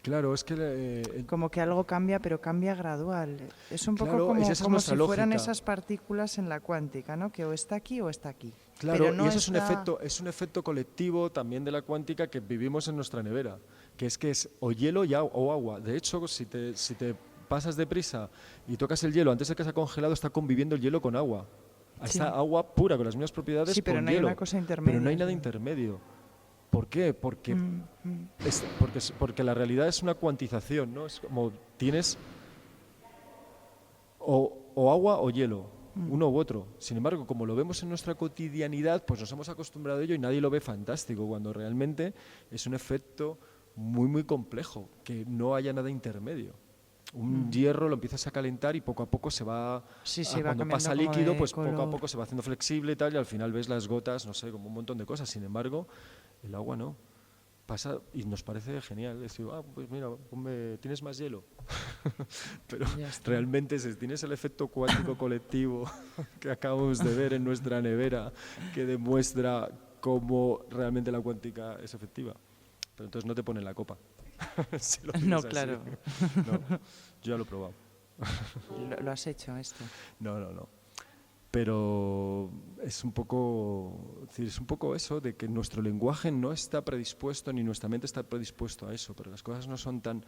Claro, es que... como que algo cambia, pero cambia gradual. Es un poco claro, como si fueran esas partículas en la cuántica, ¿no? Que o está aquí o está aquí. Claro, pero no y eso es un efecto colectivo también de la cuántica que vivimos en nuestra nevera, que es o hielo o agua. De hecho, si te pasas deprisa y tocas el hielo antes de que se ha congelado, está conviviendo el hielo con agua. Sí. Está agua pura, con las mismas propiedades, sí, pero con no hielo. Hay una cosa intermedia, pero no hay nada intermedio. ¿Por qué? Porque la realidad es una cuantización, ¿no? Es como tienes o agua o hielo, uno u otro. Sin embargo, como lo vemos en nuestra cotidianidad, pues nos hemos acostumbrado a ello y nadie lo ve fantástico, cuando realmente es un efecto muy, muy complejo, que no haya nada intermedio. Un hierro lo empiezas a calentar y poco a poco se va, Sí, sí, va cuando cambiando pasa como líquido, de pues poco a color. poco se va haciendo flexible y tal, y al final ves las gotas, no sé, como un montón de cosas. Sin embargo, el agua no. Pasa y nos parece genial. Es decir, pues mira, ¿tienes más hielo? Pero Ya está. realmente si tienes el efecto cuántico colectivo que acabamos de ver en nuestra nevera, que demuestra cómo realmente la cuántica es efectiva. Pero entonces no te ponen la copa. Si lo No, pides así. claro. No, yo ya lo he probado. Lo has hecho esto. No. Pero es un poco, es decir, es un poco eso, de que nuestro lenguaje no está predispuesto, ni nuestra mente está predispuesto a eso, pero las cosas no son tan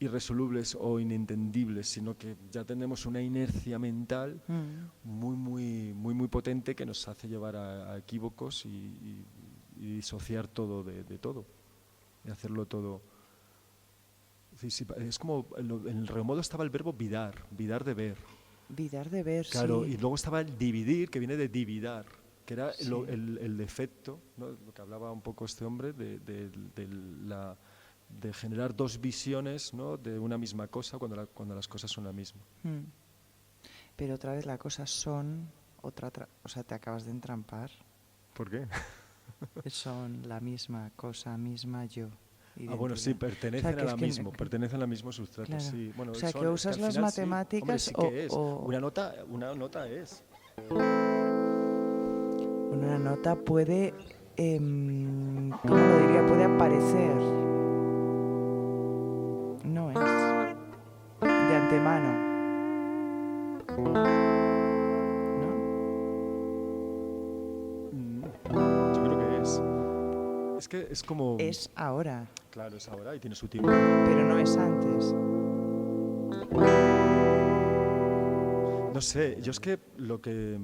irresolubles o inentendibles, sino que ya tenemos una inercia mental muy potente que nos hace llevar a equívocos y disociar todo de todo, y hacerlo todo. Es como, en el remodo estaba el verbo vidar de ver. Vidar de ver, Claro, sí. y luego estaba el dividir, que viene de dividar, que era Sí. el defecto, ¿no? Lo que hablaba un poco este hombre, de generar dos visiones, ¿no? De una misma cosa cuando las cosas son la misma. Pero otra vez la cosa son, o sea, te acabas de entrampar. ¿Por qué? Son la misma cosa, misma yo. Bueno, sí, pertenecen a la mismo, pertenecen al mismo sustrato, claro. sí. Bueno, o sea, que usas las matemáticas sí. Hombre, sí que es. Una nota es. Una nota puede, ¿cómo lo diría? Puede aparecer. No es de antemano. Yo creo que es. Es que es como... Es ahora. Claro, es ahora y tiene su tiempo. Pero no es antes. No sé, yo es que lo que...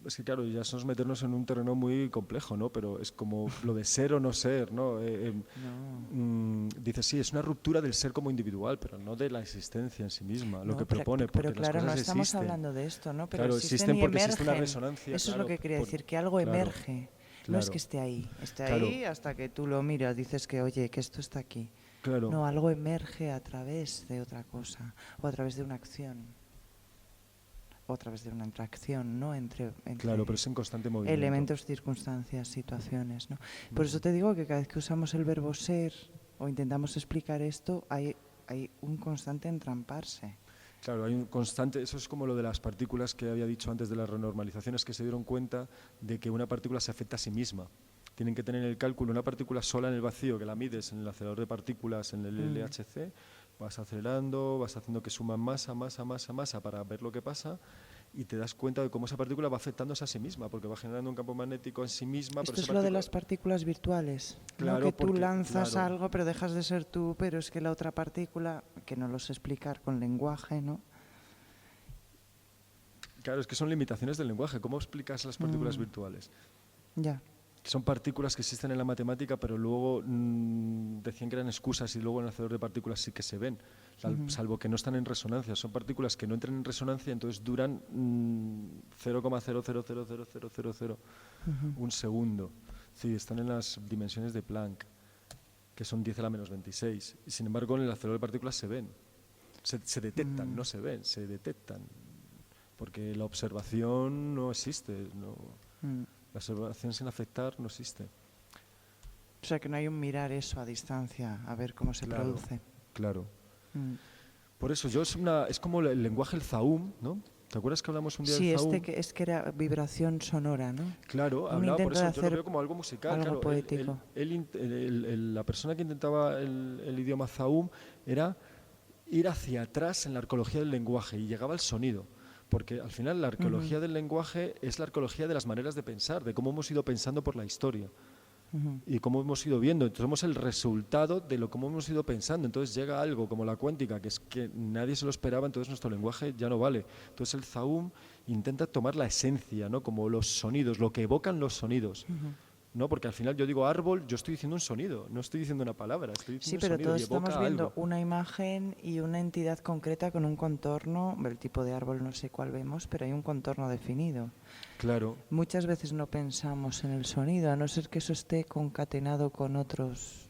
es que claro, ya somos meternos en un terreno muy complejo, ¿no? Pero es como lo de ser o no ser, ¿no? Dice, sí, es una ruptura del ser como individual, pero no de la existencia en sí misma, lo que propone, porque pero claro, las cosas no estamos existen. hablando de esto, ¿no? Pero Claro, existen y porque emergen. existe una resonancia. Eso claro, es lo que quería decir, que algo emerge. No es que esté ahí. Está ahí hasta que tú lo miras, dices que, oye, que esto está aquí. Claro. No, algo emerge a través de otra cosa, o a través de una acción, o a través de una interacción, ¿no? Entre claro, pero es en constante movimiento. Elementos, circunstancias, situaciones, ¿no? Por eso te digo que cada vez que usamos el verbo ser o intentamos explicar esto, hay un constante entramparse. Claro, hay un constante, eso es como lo de las partículas que había dicho antes de las renormalizaciones, que se dieron cuenta de que una partícula se afecta a sí misma. Tienen que tener en el cálculo una partícula sola en el vacío, que la mides en el acelerador de partículas, en el LHC, vas acelerando, vas haciendo que suman masa para ver lo que pasa, y te das cuenta de cómo esa partícula va afectándose a sí misma, porque va generando un campo magnético en sí misma. Esto es lo de las partículas virtuales, claro, ¿no? Que tú lanzas algo, pero dejas de ser tú, pero es que la otra partícula, que no lo sé explicar con lenguaje, ¿no? Claro, es que son limitaciones del lenguaje. ¿Cómo explicas las partículas virtuales? Ya. Son partículas que existen en la matemática, pero luego decían que eran excusas y luego en el acelerador de partículas sí que se ven, salvo que no están en resonancia. Son partículas que no entran en resonancia, entonces duran 0,0000000 un segundo. Sí, están en las dimensiones de Planck, que son 10 a la menos 26. Y sin embargo, en el acelerador de partículas se ven. Se detectan, no se ven, se detectan. Porque la observación no existe, no. La observación sin afectar no existe. O sea, que no hay un mirar eso a distancia, a ver cómo se produce. Claro. Por eso, es como el lenguaje, el Zaum, ¿no? ¿Te acuerdas que hablamos un día del Zaum? Sí, es que era vibración sonora, ¿no? Claro, hablaba, por eso yo lo veo como algo musical. Algo poético. La persona que intentaba el idioma Zaum era ir hacia atrás en la arqueología del lenguaje y llegaba al sonido. Porque al final la arqueología del lenguaje es la arqueología de las maneras de pensar, de cómo hemos ido pensando por la historia y cómo hemos ido viendo. Entonces somos el resultado de lo cómo hemos ido pensando. Entonces llega algo como la cuántica, que es que nadie se lo esperaba, entonces nuestro lenguaje ya no vale. Entonces el Zaum intenta tomar la esencia, ¿no? Como los sonidos, lo que evocan los sonidos. ¿no? Porque al final yo digo árbol, yo estoy diciendo un sonido, no estoy diciendo una palabra, estoy Sí, diciendo un pero sonido todos y evoca estamos viendo algo. una imagen y una entidad concreta con un contorno, el tipo de árbol no sé cuál vemos, pero hay un contorno definido. Claro, Muchas veces no pensamos en el sonido, a no ser que eso esté concatenado con otros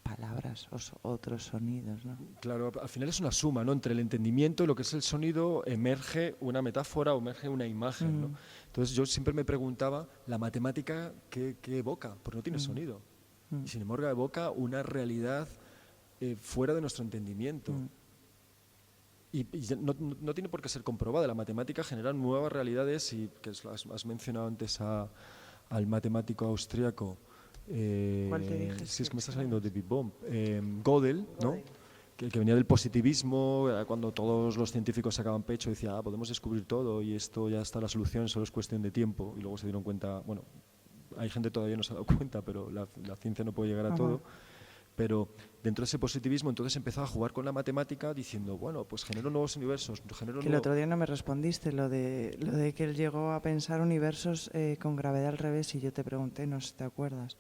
palabras o otros sonidos, ¿no? claro, al final es una suma, ¿no? Entre el entendimiento y lo que es el sonido emerge una metáfora o emerge una imagen, ¿no? Mm, Entonces yo siempre me preguntaba, ¿la matemática qué evoca? Porque no tiene mm, sonido. mm, Y sin embargo evoca una realidad fuera de nuestro entendimiento. mm, Y no tiene por qué ser comprobada. La matemática genera nuevas realidades y que has mencionado antes al matemático austríaco. ¿Cuál te dije? Sí, es que me está ¿Quién saliendo es? David Bohm. Gödel, ¿no? Gödel. Que venía del positivismo, cuando todos los científicos sacaban pecho, decía, podemos descubrir todo y esto ya está la solución, solo es cuestión de tiempo. Y luego se dieron cuenta, bueno, hay gente que todavía no se ha dado cuenta, pero la ciencia no puede llegar a Ajá. todo. Pero dentro de ese positivismo entonces empezó a jugar con la matemática diciendo, bueno, pues genero nuevos universos, genero Que el otro día no me respondiste lo de que él llegó a pensar universos con gravedad al revés y yo te pregunté, no sé si te acuerdas,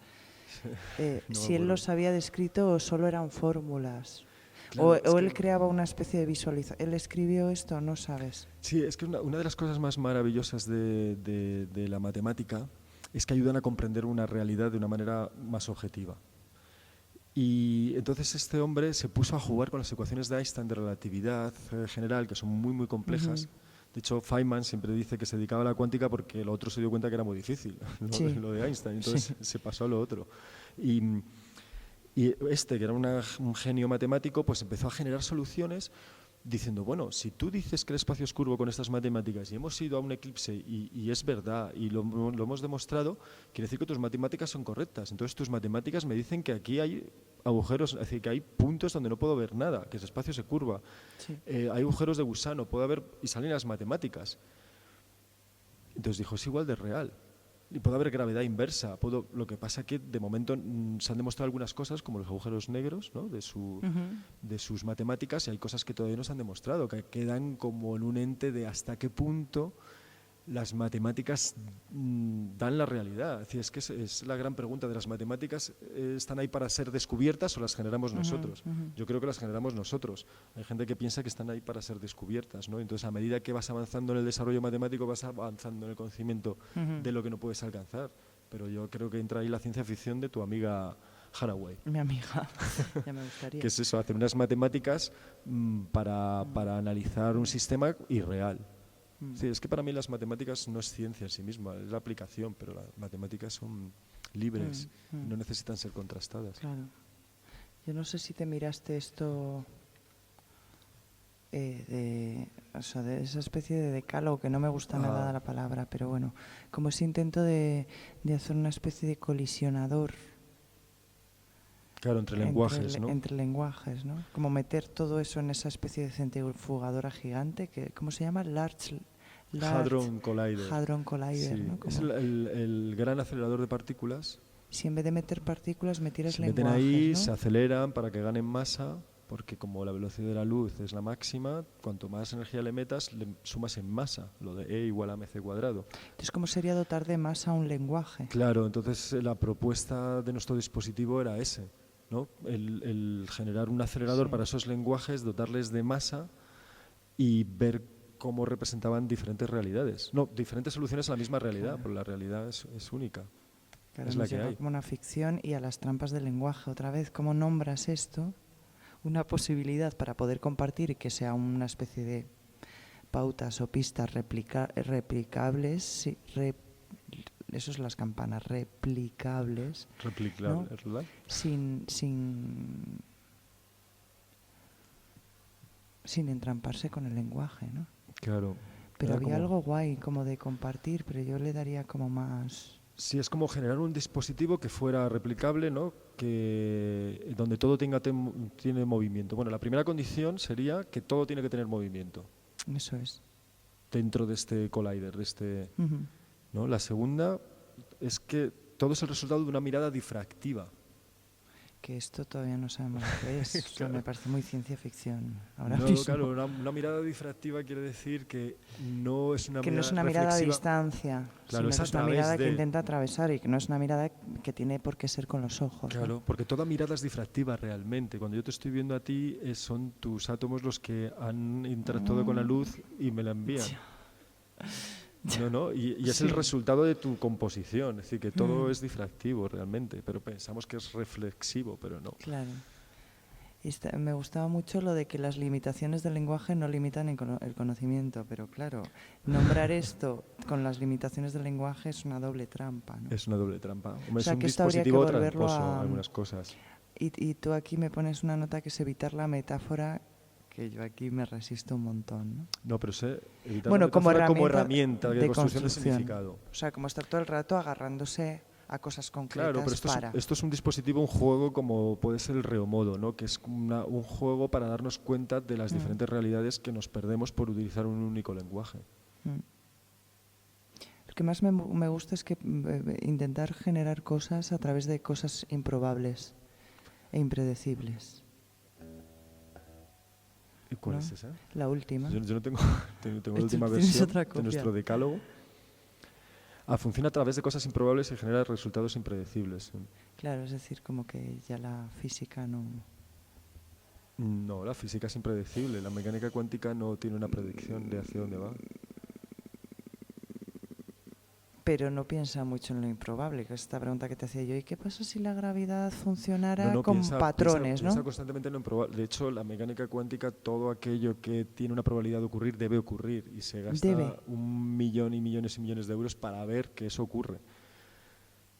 no me si él acuerdo. los había descrito o solo eran fórmulas. Claro, es O que él creaba una especie de visualización. ¿Él escribió esto? No sabes. sí, es que una de las cosas más maravillosas de la matemática es que ayudan a comprender una realidad de una manera más objetiva. Y entonces este hombre se puso a jugar con las ecuaciones de Einstein de relatividad general, que son muy complejas. Ujú. De hecho, Feynman siempre dice que se dedicaba a la cuántica porque el otro se dio cuenta que era muy difícil, Sí, lo de Einstein, sí. entonces se pasó a lo otro. Y, y este, que era un genio matemático, pues empezó a generar soluciones diciendo, bueno, si tú dices que el espacio es curvo con estas matemáticas y hemos ido a un eclipse y es verdad y lo hemos demostrado, quiere decir que tus matemáticas son correctas. Entonces tus matemáticas me dicen que aquí hay agujeros, es decir, que hay puntos donde no puedo ver nada, que ese espacio se curva. Sí. Hay agujeros de gusano, puede haber, y salen las matemáticas. Entonces dijo, es igual de real. Y puede haber gravedad inversa. Lo que pasa que de momento se han demostrado algunas cosas, como los agujeros negros, ¿no? Ujú. de sus matemáticas, y hay cosas que todavía no se han demostrado, que quedan como en un ente de hasta qué punto las matemáticas dan la realidad. Es decir, es que es la gran pregunta de las matemáticas, ¿están ahí para ser descubiertas o las generamos Ujú, nosotros? ujú. Yo creo que las generamos nosotros. Hay gente que piensa que están ahí para ser descubiertas, ¿no? Entonces, a medida que vas avanzando en el desarrollo matemático, vas avanzando en el conocimiento Ujú. de lo que no puedes alcanzar. Pero yo creo que entra ahí la ciencia ficción de tu amiga Haraway. Mi amiga, ya me gustaría. Que es eso, hacer unas matemáticas para analizar un sistema irreal. Mm, Sí, es que para mí las matemáticas no es ciencia en sí misma, es la aplicación, pero las matemáticas son libres y mm. no necesitan ser contrastadas. Claro. Yo no sé si te miraste esto o sea, de esa especie de decálogo, que no me gusta nada Ah, la palabra, pero bueno, como ese intento de hacer una especie de colisionador claro, entre lenguajes, ¿no? entre lenguajes, ¿no? Como meter todo eso en esa especie de centrifugadora gigante, que ¿cómo se llama? Large Hadron Collider. Hadron Collider, Sí, ¿no? es Como el gran acelerador de partículas. si en vez de meter partículas metieras Se meten lenguajes, ahí, ¿no? se aceleran para que ganen masa, porque como la velocidad de la luz es la máxima, cuanto más energía le metas, le sumas en masa, lo de E igual a mc cuadrado. Entonces, ¿cómo sería dotar de masa un lenguaje? Claro, entonces la propuesta de nuestro dispositivo era ese, ¿no? El generar un acelerador Sí. para esos lenguajes, dotarles de masa y ver cómo representaban diferentes realidades. No, diferentes soluciones a la misma realidad, Claro. pero la realidad es única, Claro, es la hemos que llegado hay. como una ficción y a las trampas del lenguaje. Otra vez, ¿cómo nombras esto? Una posibilidad para poder compartir y que sea una especie de pautas o pistas replicables, sí, eso es las campanas, replicables, Replicable, ¿no? ¿verdad? Sin entramparse con el lenguaje, ¿no? Claro. Pero Era había como, algo guay como de compartir, pero yo le daría como más... sí, es como generar un dispositivo que fuera replicable, ¿no? Que, donde todo tiene movimiento. Bueno, la primera condición sería que todo tiene que tener movimiento Eso es. dentro de este collider, Ujú. ¿no? La segunda es que todo es el resultado de una mirada difractiva. que esto todavía no sabemos lo que es. O sea, me parece muy ciencia ficción ahora No, mismo. claro, una mirada difractiva quiere decir que no es una Que no mirada es una mirada a reflexiva. distancia, Claro, sino es que a es una través mirada que de. intenta atravesar y que no es una mirada que tiene por qué ser con los ojos. Claro, ¿no? porque toda mirada es difractiva realmente. Cuando yo te estoy viendo a ti, son tus átomos los que han interactuado con la luz y me la envían. No, y es el Sí. resultado de tu composición. Es decir, que todo es difractivo realmente, pero pensamos que es reflexivo, pero no. Claro. Me gustaba mucho lo de que las limitaciones del lenguaje no limitan el conocimiento, pero claro, nombrar esto con las limitaciones del lenguaje es una doble trampa, ¿no? Es una doble trampa. Hombre, O sea, es un que esto habría que dispositivo volverlo tramposo a... algunas cosas. Y tú aquí me pones una nota que es evitar la metáfora, que yo aquí me resisto un montón, ¿no? No, pero evitar Bueno, la metáfora como herramienta de construcción de significado. O sea, como estar todo el rato agarrándose a cosas concretas. Claro, pero esto es un dispositivo, un juego como puede ser el reomodo, ¿no? Que es un juego para darnos cuenta de las diferentes realidades que nos perdemos por utilizar un único lenguaje. Lo que más me gusta es que intentar generar cosas a través de cosas improbables e impredecibles. ¿Y cuál ¿No? es esa? La última. Yo no tengo, tengo la última ¿Tienes versión otra de copia? nuestro decálogo. Funciona a través de cosas improbables y genera resultados impredecibles. Claro, es decir, como que ya la física no... No, la física es impredecible. La mecánica cuántica no tiene una predicción de hacia dónde va. Pero no piensa mucho en lo improbable, que es esta pregunta que te hacía yo. ¿Y qué pasa si la gravedad funcionara con patrones, piensa ¿no? constantemente en lo improbable. De hecho, la mecánica cuántica, todo aquello que tiene una probabilidad de ocurrir debe ocurrir. Y se gasta 1.000.000 y millones y millones de euros para ver que eso ocurre.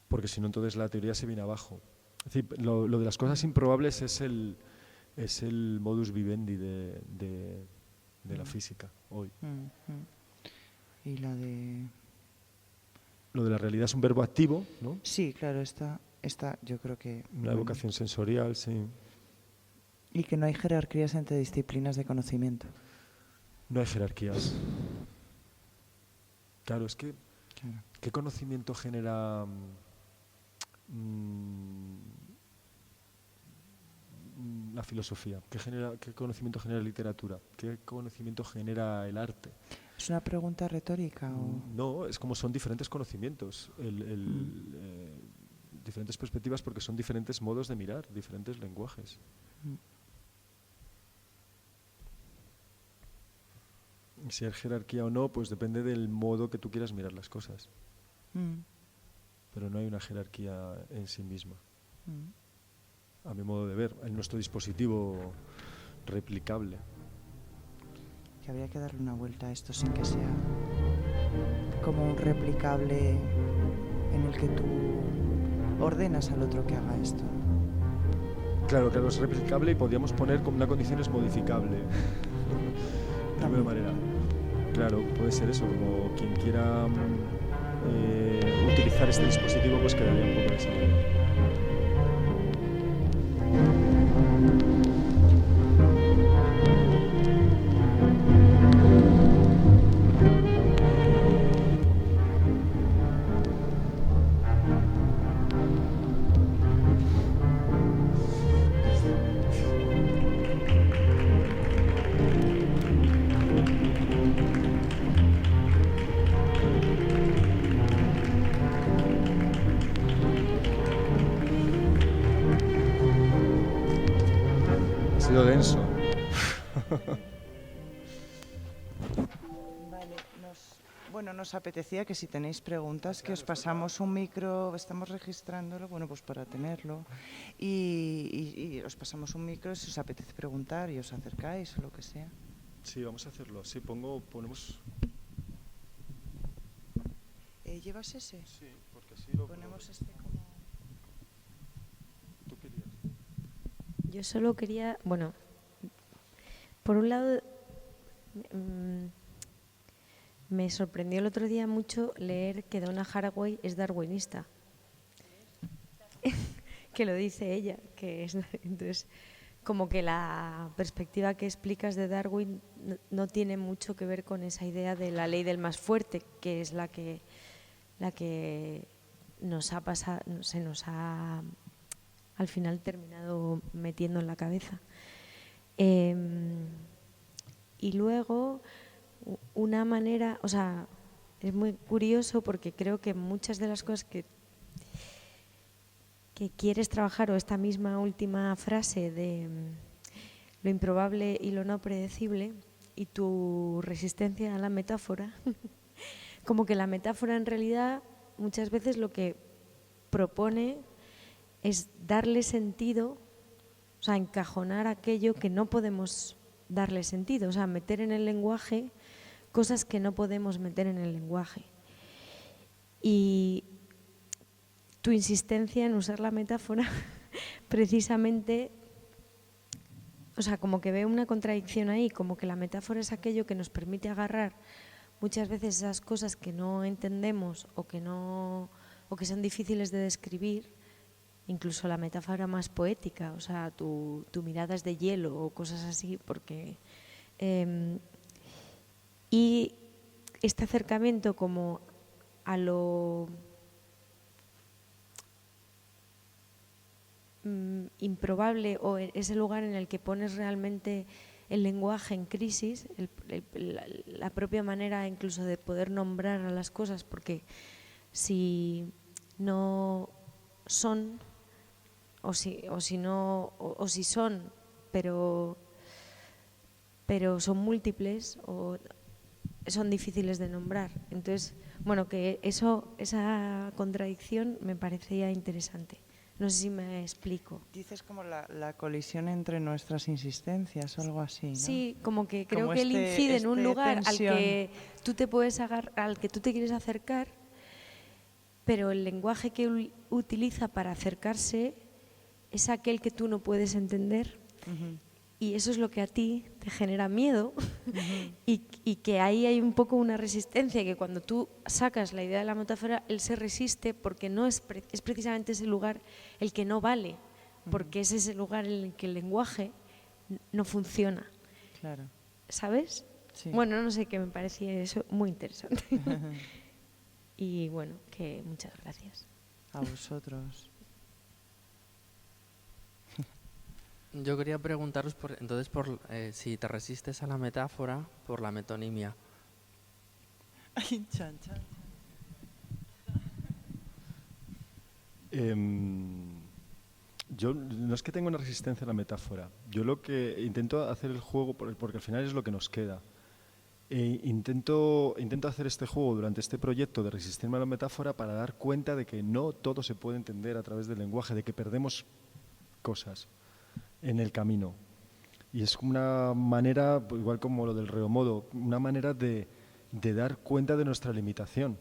Porque si no, entonces la teoría se viene abajo. Es decir, lo de las cosas improbables es el modus vivendi de la física hoy. Y la de... Lo de la realidad es un verbo activo, ¿no? Sí, claro, esta yo creo que... Una evocación sensorial, sí. Y que no hay jerarquías entre disciplinas de conocimiento. No hay jerarquías. Claro, es que Claro. ¿qué conocimiento genera la filosofía? ¿Qué conocimiento genera la literatura? ¿Qué conocimiento genera el arte? ¿Es una pregunta retórica o...? No, es como son diferentes conocimientos, diferentes perspectivas porque son diferentes modos de mirar, diferentes lenguajes. Si hay jerarquía o no, pues depende del modo que tú quieras mirar las cosas. Pero no hay una jerarquía en sí misma. A mi modo de ver, en nuestro dispositivo replicable. Que habría que darle una vuelta a esto sin que sea como un replicable en el que tú ordenas al otro que haga esto. Claro, es replicable y podríamos poner como una condición es modificable. De alguna manera. Claro, puede ser eso, como quien quiera utilizar este dispositivo, pues quedaría un poco de esa manera. Ha sido denso. Vale, nos apetecía que si tenéis preguntas, que os pasamos un micro, estamos registrándolo, bueno, pues para tenerlo, y os pasamos un micro si os apetece preguntar y os acercáis o lo que sea. Sí, vamos a hacerlo. Sí, ponemos... ¿Llevas ese? Sí, porque así lo Ponemos este como... ¿Tú querías? Yo solo quería, bueno, por un lado, me sorprendió el otro día mucho leer que Donna Haraway es darwinista. Que lo dice ella, que es, entonces, como que la perspectiva que explicas de Darwin no tiene mucho que ver con esa idea de la ley del más fuerte, que es la que nos ha pasado, se nos ha al final terminado metiendo en la cabeza. Y luego, una manera, o sea, es muy curioso porque creo que muchas de las cosas que quieres trabajar, o esta misma última frase de lo improbable y lo no predecible, y tu resistencia a la metáfora, como que la metáfora en realidad muchas veces lo que propone es darle sentido, o sea, encajonar aquello que no podemos darle sentido, o sea, meter en el lenguaje cosas que no podemos meter en el lenguaje. Y tu insistencia en usar la metáfora precisamente, o sea, como que veo una contradicción ahí, como que la metáfora es aquello que nos permite agarrar muchas veces esas cosas que no entendemos o que son difíciles de describir, incluso la metáfora más poética, o sea, tu mirada es de hielo o cosas así, porque y este acercamiento como a lo improbable, o ese lugar en el que pones realmente el lenguaje en crisis, la propia manera incluso de poder nombrar a las cosas, porque si no son, o si son, pero son múltiples o son difíciles de nombrar. Entonces, bueno, que esa contradicción me parecía interesante. No sé si me explico. Dices como la colisión entre nuestras insistencias o algo así, ¿no? Sí, como que creo como que él incide en un lugar tensión. al que tú te puedes al que tú te quieres acercar, pero el lenguaje que él utiliza para acercarse es aquel que tú no puedes entender. Y eso es lo que a ti te genera miedo y que ahí hay un poco una resistencia, que cuando tú sacas la idea de la metáfora, él se resiste porque no es precisamente ese lugar el que no vale, porque es ese lugar en el que el lenguaje no funciona. Claro. ¿Sabes? Sí. Bueno, no sé, que me parecía eso muy interesante. Y bueno, que muchas gracias. A vosotros. Yo quería preguntaros si te resistes a la metáfora por la metonimia. Ay, chan, chan. Yo no es que tenga una resistencia a la metáfora. Yo lo que intento hacer el juego, porque al final es lo que nos queda. Intento hacer este juego durante este proyecto de resistirme a la metáfora para dar cuenta de que no todo se puede entender a través del lenguaje, de que perdemos cosas en el camino. Y es una manera, igual como lo del reomodo, una manera de dar cuenta de nuestra limitación.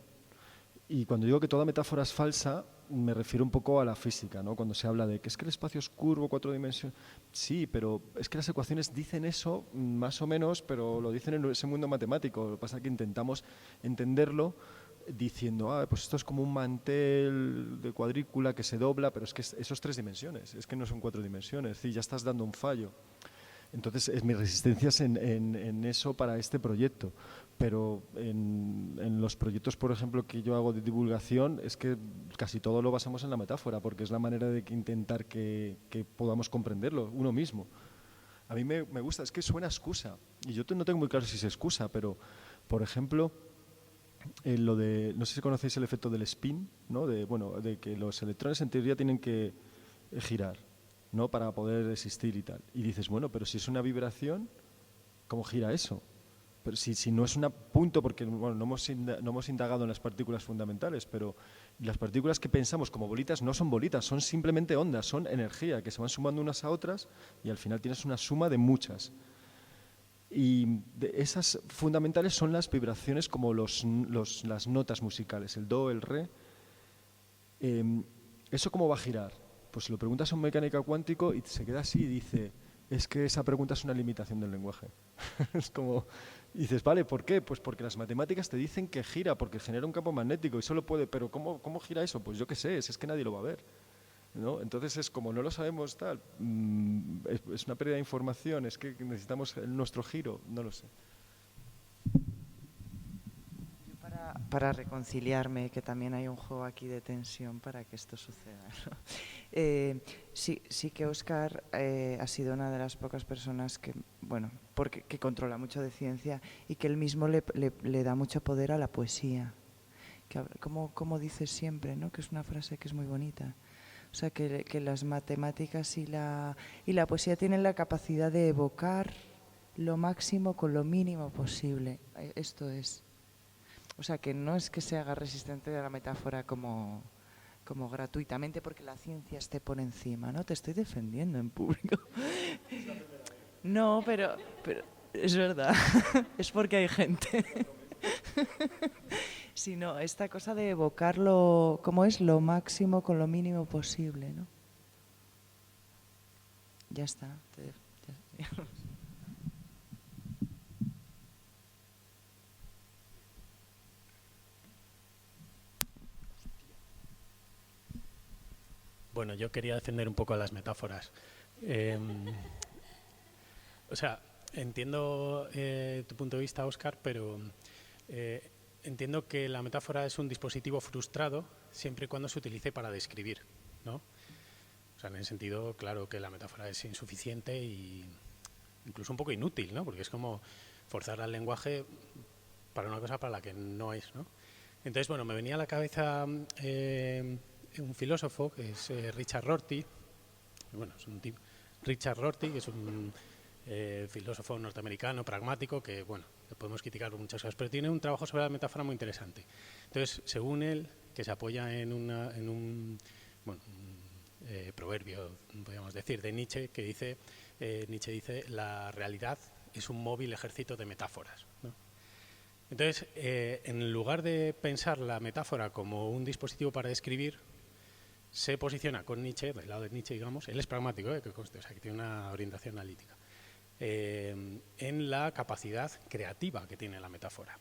Y cuando digo que toda metáfora es falsa, me refiero un poco a la física, ¿no? Cuando se habla de que es que el espacio es curvo, 4 dimensiones. Sí, pero es que las ecuaciones dicen eso más o menos, pero lo dicen en ese mundo matemático. Lo que pasa es que intentamos entenderlo diciendo, pues esto es como un mantel de cuadrícula que se dobla, pero es que eso es 3 dimensiones, es que no son 4 dimensiones, es decir, ya estás dando un fallo. Entonces, mi resistencia es en eso para este proyecto. Pero en los proyectos, por ejemplo, que yo hago de divulgación, es que casi todo lo basamos en la metáfora, porque es la manera de intentar que podamos comprenderlo uno mismo. A mí me gusta, es que suena excusa. Y yo no tengo muy claro si es excusa, pero, por ejemplo, lo de, no sé si conocéis el efecto del spin, ¿no? De que los electrones en teoría tienen que girar, ¿no? Para poder existir y tal. Y dices, bueno, pero si es una vibración, ¿cómo gira eso? Pero si no es un punto, porque bueno, no hemos indagado en las partículas fundamentales, pero las partículas que pensamos como bolitas no son bolitas, son simplemente ondas, son energía que se van sumando unas a otras y al final tienes una suma de muchas. Y esas fundamentales son las vibraciones como las notas musicales, el do, el re. ¿Eso cómo va a girar? Pues si lo preguntas a un mecánico cuántico y se queda así y dice, es que esa pregunta es una limitación del lenguaje. Es como, y dices, vale, ¿por qué? Pues porque las matemáticas te dicen que gira, porque genera un campo magnético y solo puede, pero ¿cómo gira eso? Pues yo qué sé, es que nadie lo va a ver, ¿no? Entonces es como no lo sabemos tal, es una pérdida de información, es que necesitamos nuestro giro, no lo sé. para reconciliarme, que también hay un juego aquí de tensión para que esto suceda, ¿no? Sí que Óscar ha sido una de las pocas personas que, bueno, que controla mucho de ciencia y que él mismo le da mucho poder a la poesía. Como dices siempre, ¿no? Que es una frase que es muy bonita. O sea, que las matemáticas y la poesía tienen la capacidad de evocar lo máximo con lo mínimo posible. Esto es. O sea, que no es que se haga resistente a la metáfora como gratuitamente porque la ciencia esté por encima, ¿no? Te estoy defendiendo en público. No, pero es verdad. Es porque hay gente. Sino esta cosa de evocarlo, como es lo máximo con lo mínimo posible, ¿no? Ya está. Bueno, yo quería defender un poco las metáforas. O sea, entiendo tu punto de vista, Óscar, pero entiendo que la metáfora es un dispositivo frustrado siempre y cuando se utilice para describir, ¿no? O sea, en ese sentido, claro que la metáfora es insuficiente y incluso un poco inútil, ¿no? Porque es como forzar al lenguaje para una cosa para la que no es, ¿no? Entonces, bueno, me venía a la cabeza un filósofo que es Richard Rorty. Bueno, es un tipo, Richard Rorty, que es un filósofo norteamericano pragmático que, bueno, le podemos criticar por muchas cosas, pero tiene un trabajo sobre la metáfora muy interesante. Entonces, según él, que se apoya en un proverbio, podríamos decir, de Nietzsche, que dice, Nietzsche dice, la realidad es un móvil ejército de metáforas, ¿no? Entonces, en lugar de pensar la metáfora como un dispositivo para describir, se posiciona con Nietzsche, del lado de Nietzsche, digamos, él es pragmático, que conste, o sea, que tiene una orientación analítica, en la capacidad creativa que tiene la metáfora.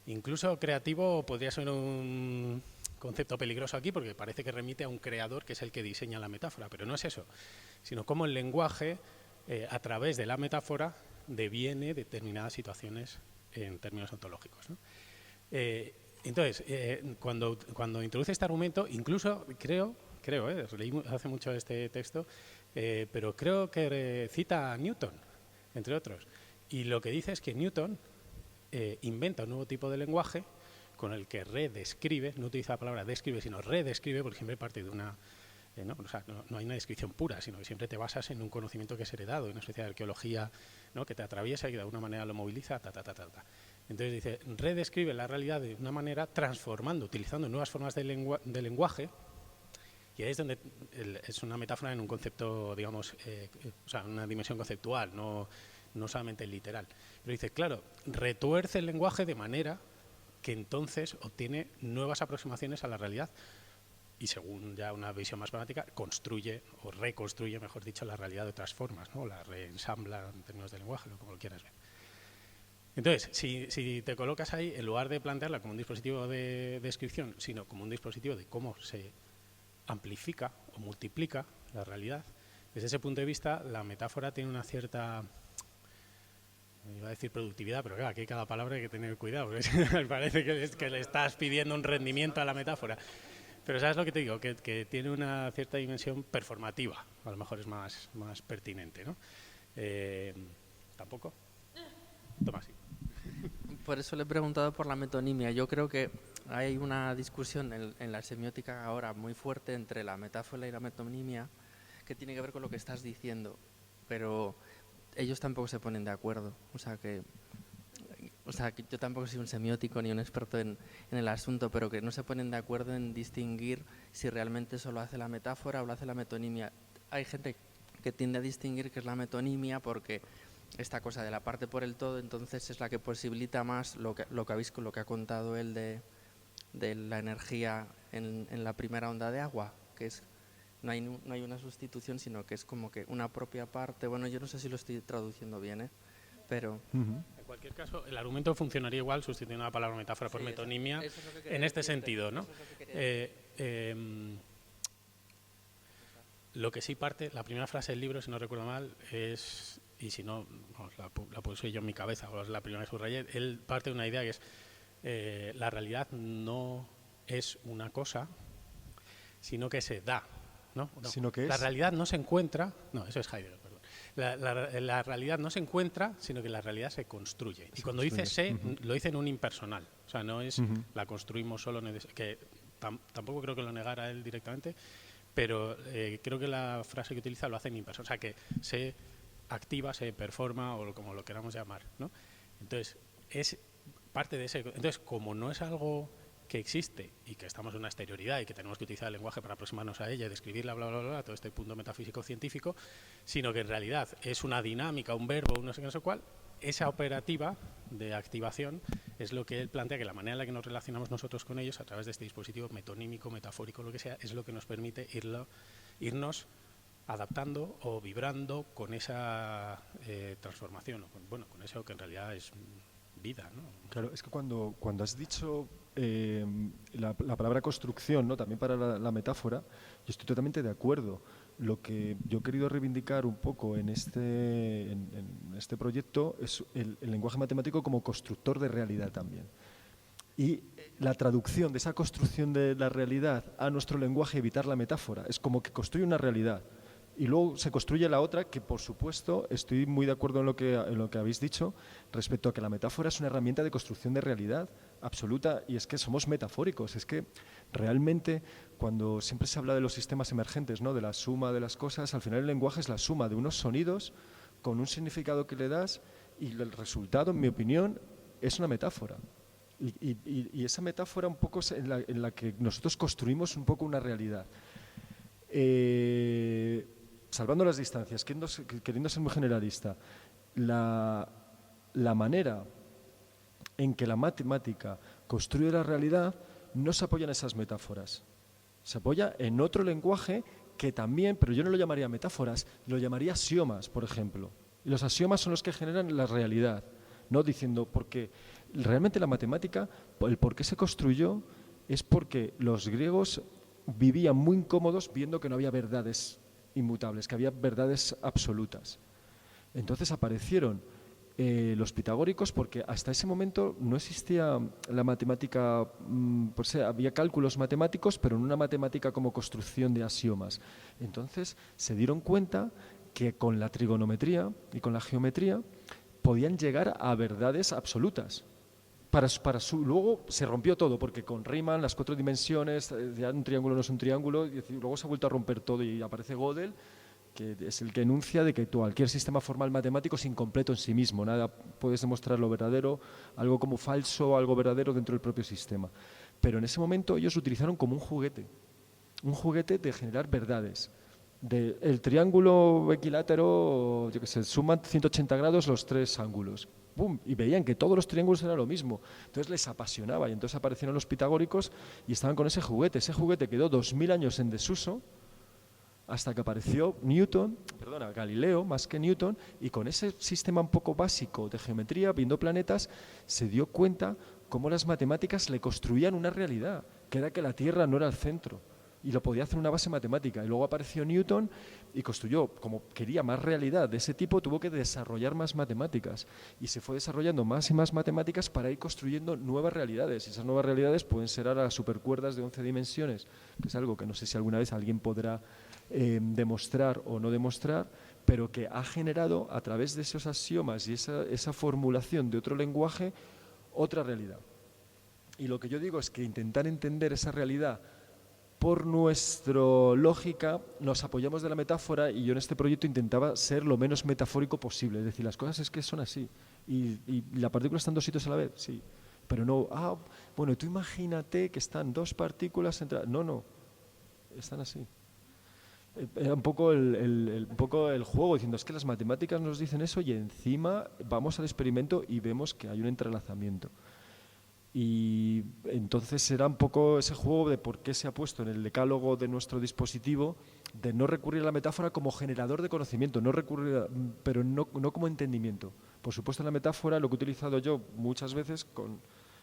Incluso creativo podría ser un concepto peligroso aquí porque parece que remite a un creador que es el que diseña la metáfora, pero no es eso, sino cómo el lenguaje, a través de la metáfora, deviene determinadas situaciones en términos ontológicos, ¿no? Entonces, cuando introduce este argumento, incluso creo, leí hace mucho este texto, pero creo que cita a Newton, entre otros, y lo que dice es que Newton inventa un nuevo tipo de lenguaje con el que redescribe, no utiliza la palabra describe, sino redescribe, porque siempre parte de una... O sea, no hay una descripción pura, sino que siempre te basas en un conocimiento que es heredado, en una especie de arqueología, ¿no?, que te atraviesa y que de alguna manera lo moviliza, Entonces dice, redescribe la realidad de una manera transformando, utilizando nuevas formas de lenguaje, y ahí es donde es una metáfora en un concepto, digamos, o sea, una dimensión conceptual, no solamente literal. Pero dice, claro, retuerce el lenguaje de manera que entonces obtiene nuevas aproximaciones a la realidad y, según ya una visión más pragmática, construye o reconstruye, mejor dicho, la realidad de otras formas, ¿no? La reensambla en términos de lenguaje, como lo quieras ver. Entonces, si te colocas ahí, en lugar de plantearla como un dispositivo de descripción, sino como un dispositivo de cómo se amplifica o multiplica la realidad, desde ese punto de vista, la metáfora tiene una cierta... Iba a decir productividad, pero claro, aquí cada palabra hay que tener cuidado, porque me parece que le estás pidiendo un rendimiento a la metáfora. Pero ¿sabes lo que te digo? Que tiene una cierta dimensión performativa, a lo mejor es más pertinente, ¿no? ¿Tampoco? Toma, sí. Por eso le he preguntado por la metonimia. Yo creo que hay una discusión en la semiótica ahora muy fuerte entre la metáfora y la metonimia que tiene que ver con lo que estás diciendo, pero ellos tampoco se ponen de acuerdo. O sea, que yo tampoco soy un semiótico ni un experto en el asunto, pero que no se ponen de acuerdo en distinguir si realmente eso lo hace la metáfora o lo hace la metonimia. Hay gente que tiende a distinguir que es la metonimia porque esta cosa de la parte por el todo, entonces es la que posibilita más lo que ha contado él de la energía en la primera onda de agua, que es no hay una sustitución, sino que es como que una propia parte. Bueno, yo no sé si lo estoy traduciendo bien, pero... En cualquier caso, el argumento funcionaría igual sustituyendo la palabra metáfora por metonimia, eso es lo que en este sentido, ¿no? Lo que sí parte, la primera frase del libro, si no recuerdo mal, es, y si no, la puse yo en mi cabeza, o es la primera que subrayé, él parte de una idea que es la realidad no es una cosa, sino que se da, ¿no? Sino que la es... realidad no se encuentra, no, eso es Heidegger, perdón. La realidad no se encuentra, sino que la realidad se construye. Y cuando dice se, lo dice en un impersonal, o sea, no es la construimos solo, que tampoco creo que lo negara él directamente, pero creo que la frase que utiliza lo hace en impersonal, o sea, que se activa, se performa, o como lo queramos llamar, ¿no? Entonces, es parte de ese... Entonces, como no es algo que existe y que estamos en una exterioridad y que tenemos que utilizar el lenguaje para aproximarnos a ella y describirla, bla, bla, bla, todo este punto metafísico-científico, sino que en realidad es una dinámica, un verbo, no sé qué, no sé cuál, esa operativa de activación es lo que él plantea, que la manera en la que nos relacionamos nosotros con ellos a través de este dispositivo metonímico, metafórico, lo que sea, es lo que nos permite irnos adaptando o vibrando con esa transformación, con eso que en realidad es vida, ¿no? Claro, es que cuando has dicho la palabra construcción, ¿no? También para la metáfora, yo estoy totalmente de acuerdo. Lo que yo he querido reivindicar un poco en este proyecto es el lenguaje matemático como constructor de realidad también. Y la traducción de esa construcción de la realidad a nuestro lenguaje, evitar la metáfora, es como que construye una realidad. Y luego se construye la otra, que por supuesto estoy muy de acuerdo en lo que habéis dicho respecto a que la metáfora es una herramienta de construcción de realidad absoluta, y es que somos metafóricos. Es que realmente cuando siempre se habla de los sistemas emergentes, ¿no? De la suma de las cosas, al final el lenguaje es la suma de unos sonidos con un significado que le das, y el resultado, en mi opinión, es una metáfora. Y esa metáfora un poco es en la que nosotros construimos un poco una realidad. Salvando las distancias, queriendo ser muy generalista, la manera en que la matemática construye la realidad no se apoya en esas metáforas. Se apoya en otro lenguaje que también, pero yo no lo llamaría metáforas, lo llamaría axiomas, por ejemplo. Y los axiomas son los que generan la realidad, ¿no? Diciendo, porque realmente la matemática, el por qué se construyó, es porque los griegos vivían muy incómodos viendo que no había verdades inmutables, que había verdades absolutas. Entonces aparecieron los pitagóricos, porque hasta ese momento no existía la matemática, pues había cálculos matemáticos, pero no una matemática como construcción de axiomas. Entonces se dieron cuenta que con la trigonometría y con la geometría podían llegar a verdades absolutas. Luego se rompió todo, porque con Riemann, las 4 dimensiones, ya un triángulo no es un triángulo, y luego se ha vuelto a romper todo, y aparece Gödel, que es el que enuncia de que cualquier sistema formal matemático es incompleto en sí mismo, nada puedes demostrar lo verdadero, algo como falso, algo verdadero dentro del propio sistema. Pero en ese momento ellos lo utilizaron como un juguete de generar verdades. El triángulo equilátero, yo qué sé, suman 180 grados los 3 ángulos. ¡Bum! Y veían que todos los triángulos eran lo mismo. Entonces les apasionaba, y entonces aparecieron los pitagóricos y estaban con ese juguete. Ese juguete quedó 2000 años en desuso hasta que apareció Galileo, más que Newton, y con ese sistema un poco básico de geometría, viendo planetas, se dio cuenta cómo las matemáticas le construían una realidad, que era que la Tierra no era el centro, y lo podía hacer una base matemática. Y luego apareció Newton y construyó, como quería más realidad de ese tipo, tuvo que desarrollar más matemáticas, y se fue desarrollando más y más matemáticas para ir construyendo nuevas realidades. Y esas nuevas realidades pueden ser ahora supercuerdas de 11 dimensiones, que es algo que no sé si alguna vez alguien podrá demostrar o no demostrar, pero que ha generado a través de esos axiomas y esa formulación de otro lenguaje, otra realidad. Y lo que yo digo es que intentar entender esa realidad por nuestra lógica, nos apoyamos de la metáfora, y yo en este proyecto intentaba ser lo menos metafórico posible, es decir, las cosas es que son así, y la partícula está en 2 sitios a la vez, sí, pero no, bueno, tú imagínate que están 2 partículas entre... No, están así. Era un poco un poco el juego, diciendo, es que las matemáticas nos dicen eso, y encima vamos al experimento y vemos que hay un entrelazamiento. Y entonces era un poco ese juego de por qué se ha puesto en el decálogo de nuestro dispositivo de no recurrir a la metáfora como generador de conocimiento, pero no como entendimiento. Por supuesto, la metáfora, lo que he utilizado yo muchas veces con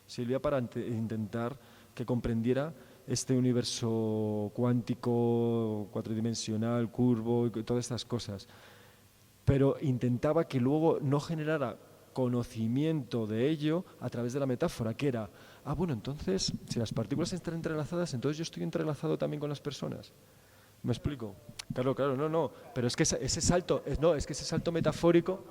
Silvia para intentar que comprendiera este universo cuántico, 4-dimensional, curvo y todas estas cosas. Pero intentaba que luego no generara conocimiento de ello a través de la metáfora, que era, bueno, entonces, si las partículas están entrelazadas, entonces yo estoy entrelazado también con las personas. ¿Me explico? Claro, no, pero es que ese salto, es que ese salto metafórico...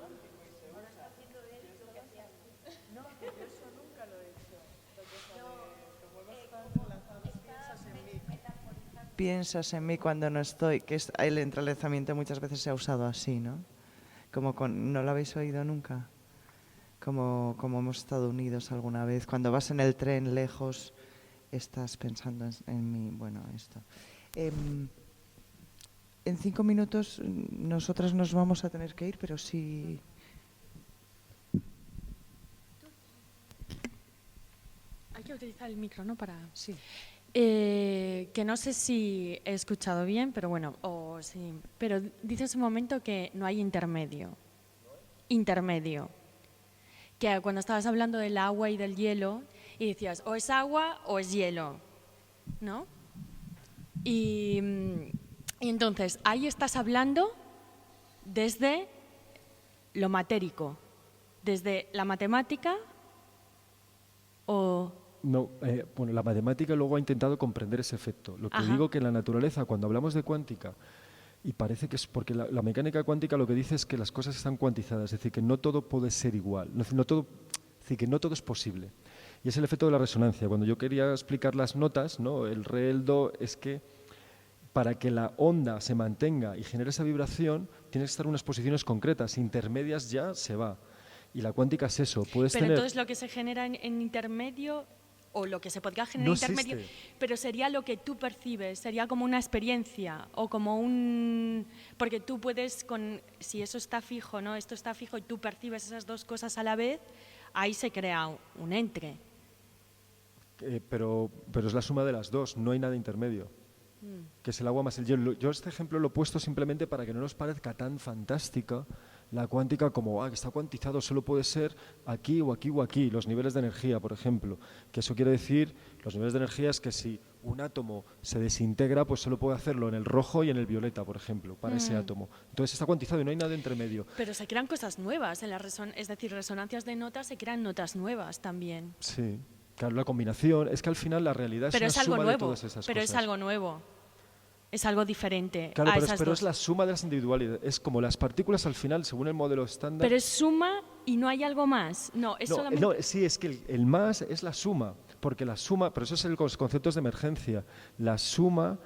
Piensas en mí cuando no estoy, que es el entrelazamiento muchas veces se ha usado así, ¿no? Como ¿no lo habéis oído nunca? Como hemos estado unidos alguna vez. Cuando vas en el tren lejos, estás pensando en mí. Bueno, esto. En 5 minutos nosotras nos vamos a tener que ir, pero sí... Hay que utilizar el micro, ¿no? Para... Sí. Que no sé si he escuchado bien, pero bueno, sí. Pero dices un momento que no hay intermedio. Intermedio. Que cuando estabas hablando del agua y del hielo, y decías, o es agua o es hielo, ¿no? Y entonces, ahí estás hablando desde lo matérico, desde la matemática o... No, bueno, la matemática luego ha intentado comprender ese efecto. Lo que digo que en la naturaleza, cuando hablamos de cuántica, y parece que es porque la mecánica cuántica lo que dice es que las cosas están cuantizadas, es decir, que no todo puede ser igual, es decir, que no todo es posible. Y es el efecto de la resonancia. Cuando yo quería explicar las notas, ¿no? El re, el do, es que para que la onda se mantenga y genere esa vibración, tiene que estar en unas posiciones concretas, intermedias ya se va. Y la cuántica es eso. Pero entonces lo que se genera en intermedio... o lo que se podría generar no intermedio, existe. pero sería lo que tú percibes, sería como una experiencia o como un... Porque tú puedes, si eso está fijo, ¿no? Esto está fijo y tú percibes esas dos cosas a la vez, ahí se crea un entre. Pero es la suma de las dos, no hay nada intermedio, que es el agua más el hielo. Yo este ejemplo lo he puesto simplemente para que no nos parezca tan fantástica la cuántica como que está cuantizado, solo puede ser aquí o aquí o aquí, los niveles de energía, por ejemplo. Que eso quiere decir, los niveles de energía es que si un átomo se desintegra, pues solo puede hacerlo en el rojo y en el violeta, por ejemplo, para ese átomo. Entonces está cuantizado y no hay nada entre medio. Pero se crean cosas nuevas, es decir, resonancias de notas, se crean notas nuevas también. Sí, claro, la combinación, es que al final la realidad Pero es una algo suma nuevo, de todas esas pero cosas. es algo nuevo. Es algo diferente Claro, a pero, esas pero dos. es la suma de las individualidades. Es como las partículas al final, según el modelo estándar. Pero es suma y no hay algo más. No, es solamente... No, sí, es que el más es la suma, porque la suma, pero eso es los conceptos de emergencia. La suma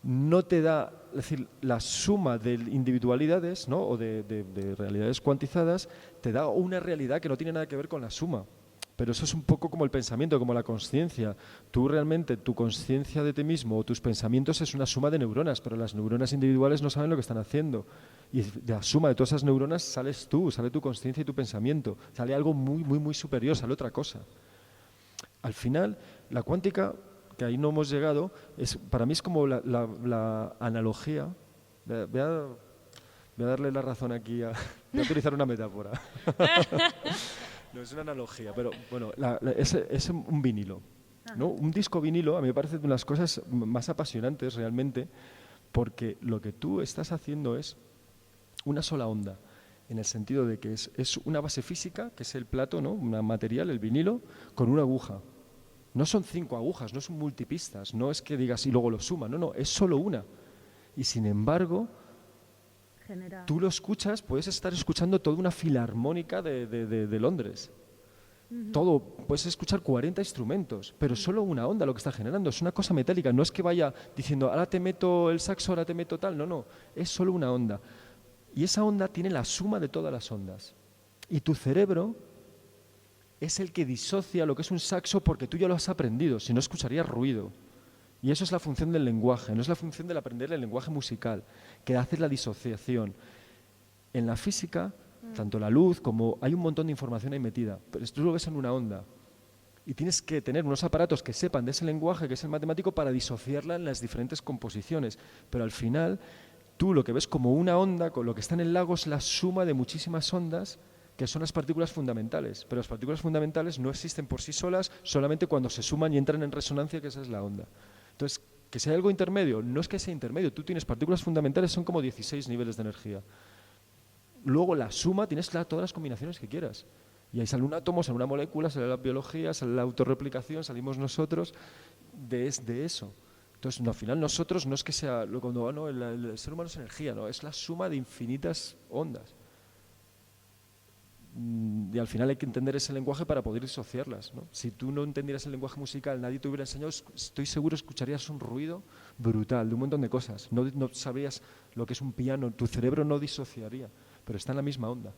no te da, es decir, la suma de individualidades, ¿no? O de realidades cuantizadas, te da una realidad que no tiene nada que ver con la suma. Pero eso es un poco como el pensamiento, como la consciencia. Tú realmente, tu consciencia de ti mismo o tus pensamientos es una suma de neuronas, pero las neuronas individuales no saben lo que están haciendo. Y de la suma de todas esas neuronas sales tú, sale tu consciencia y tu pensamiento. Sale algo muy, muy, muy superior, sale otra cosa. Al final, la cuántica, que ahí no hemos llegado, para mí es como la analogía. Voy a darle la razón aquí, voy a utilizar una metáfora. No, es una analogía, pero bueno, es un vinilo, ¿no? Un disco vinilo a mí me parece de las cosas más apasionantes realmente, porque lo que tú estás haciendo es una sola onda, en el sentido de que es una base física, que es el plato, ¿no? Un material, el vinilo, con una aguja. No son 5 agujas, no son multipistas, no es que digas y luego lo suma, no, es solo una. Y sin embargo... Tú lo escuchas, puedes estar escuchando toda una filarmónica de Londres. Todo, puedes escuchar 40 instrumentos, pero solo una onda lo que está generando, es una cosa metálica, no es que vaya diciendo, ahora te meto el saxo, ahora te meto tal, no, es solo una onda. Y esa onda tiene la suma de todas las ondas. Y tu cerebro es el que disocia lo que es un saxo porque tú ya lo has aprendido, si no escucharías ruido. Y eso es la función del lenguaje, no es la función del aprender el lenguaje musical, que hace la disociación. En la física, tanto la luz como hay un montón de información ahí metida, pero tú lo ves en una onda. Y tienes que tener unos aparatos que sepan de ese lenguaje, que es el matemático, para disociarla en las diferentes composiciones. Pero al final, tú lo que ves como una onda, con lo que está en el lago, es la suma de muchísimas ondas, que son las partículas fundamentales. Pero las partículas fundamentales no existen por sí solas, solamente cuando se suman y entran en resonancia, que esa es la onda. Entonces, que sea algo intermedio, no es que sea intermedio, tú tienes partículas fundamentales, son como 16 niveles de energía. Luego la suma, tienes todas las combinaciones que quieras. Y ahí sale un átomo, sale una molécula, sale la biología, sale la autorreplicación, salimos nosotros de eso. Entonces, no, al final nosotros no es que sea, cuando no, el ser humano es energía, no, es la suma de infinitas ondas. Y al final hay que entender ese lenguaje para poder disociarlas, ¿no? Si tú no entendieras el lenguaje musical, nadie te hubiera enseñado, estoy seguro escucharías un ruido brutal de un montón de cosas. No sabrías lo que es un piano, tu cerebro no disociaría, pero está en la misma onda.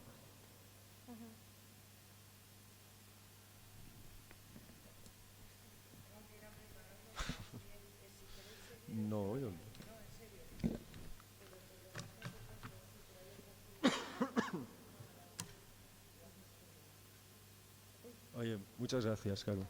No, yo... Oye, muchas gracias, Caro.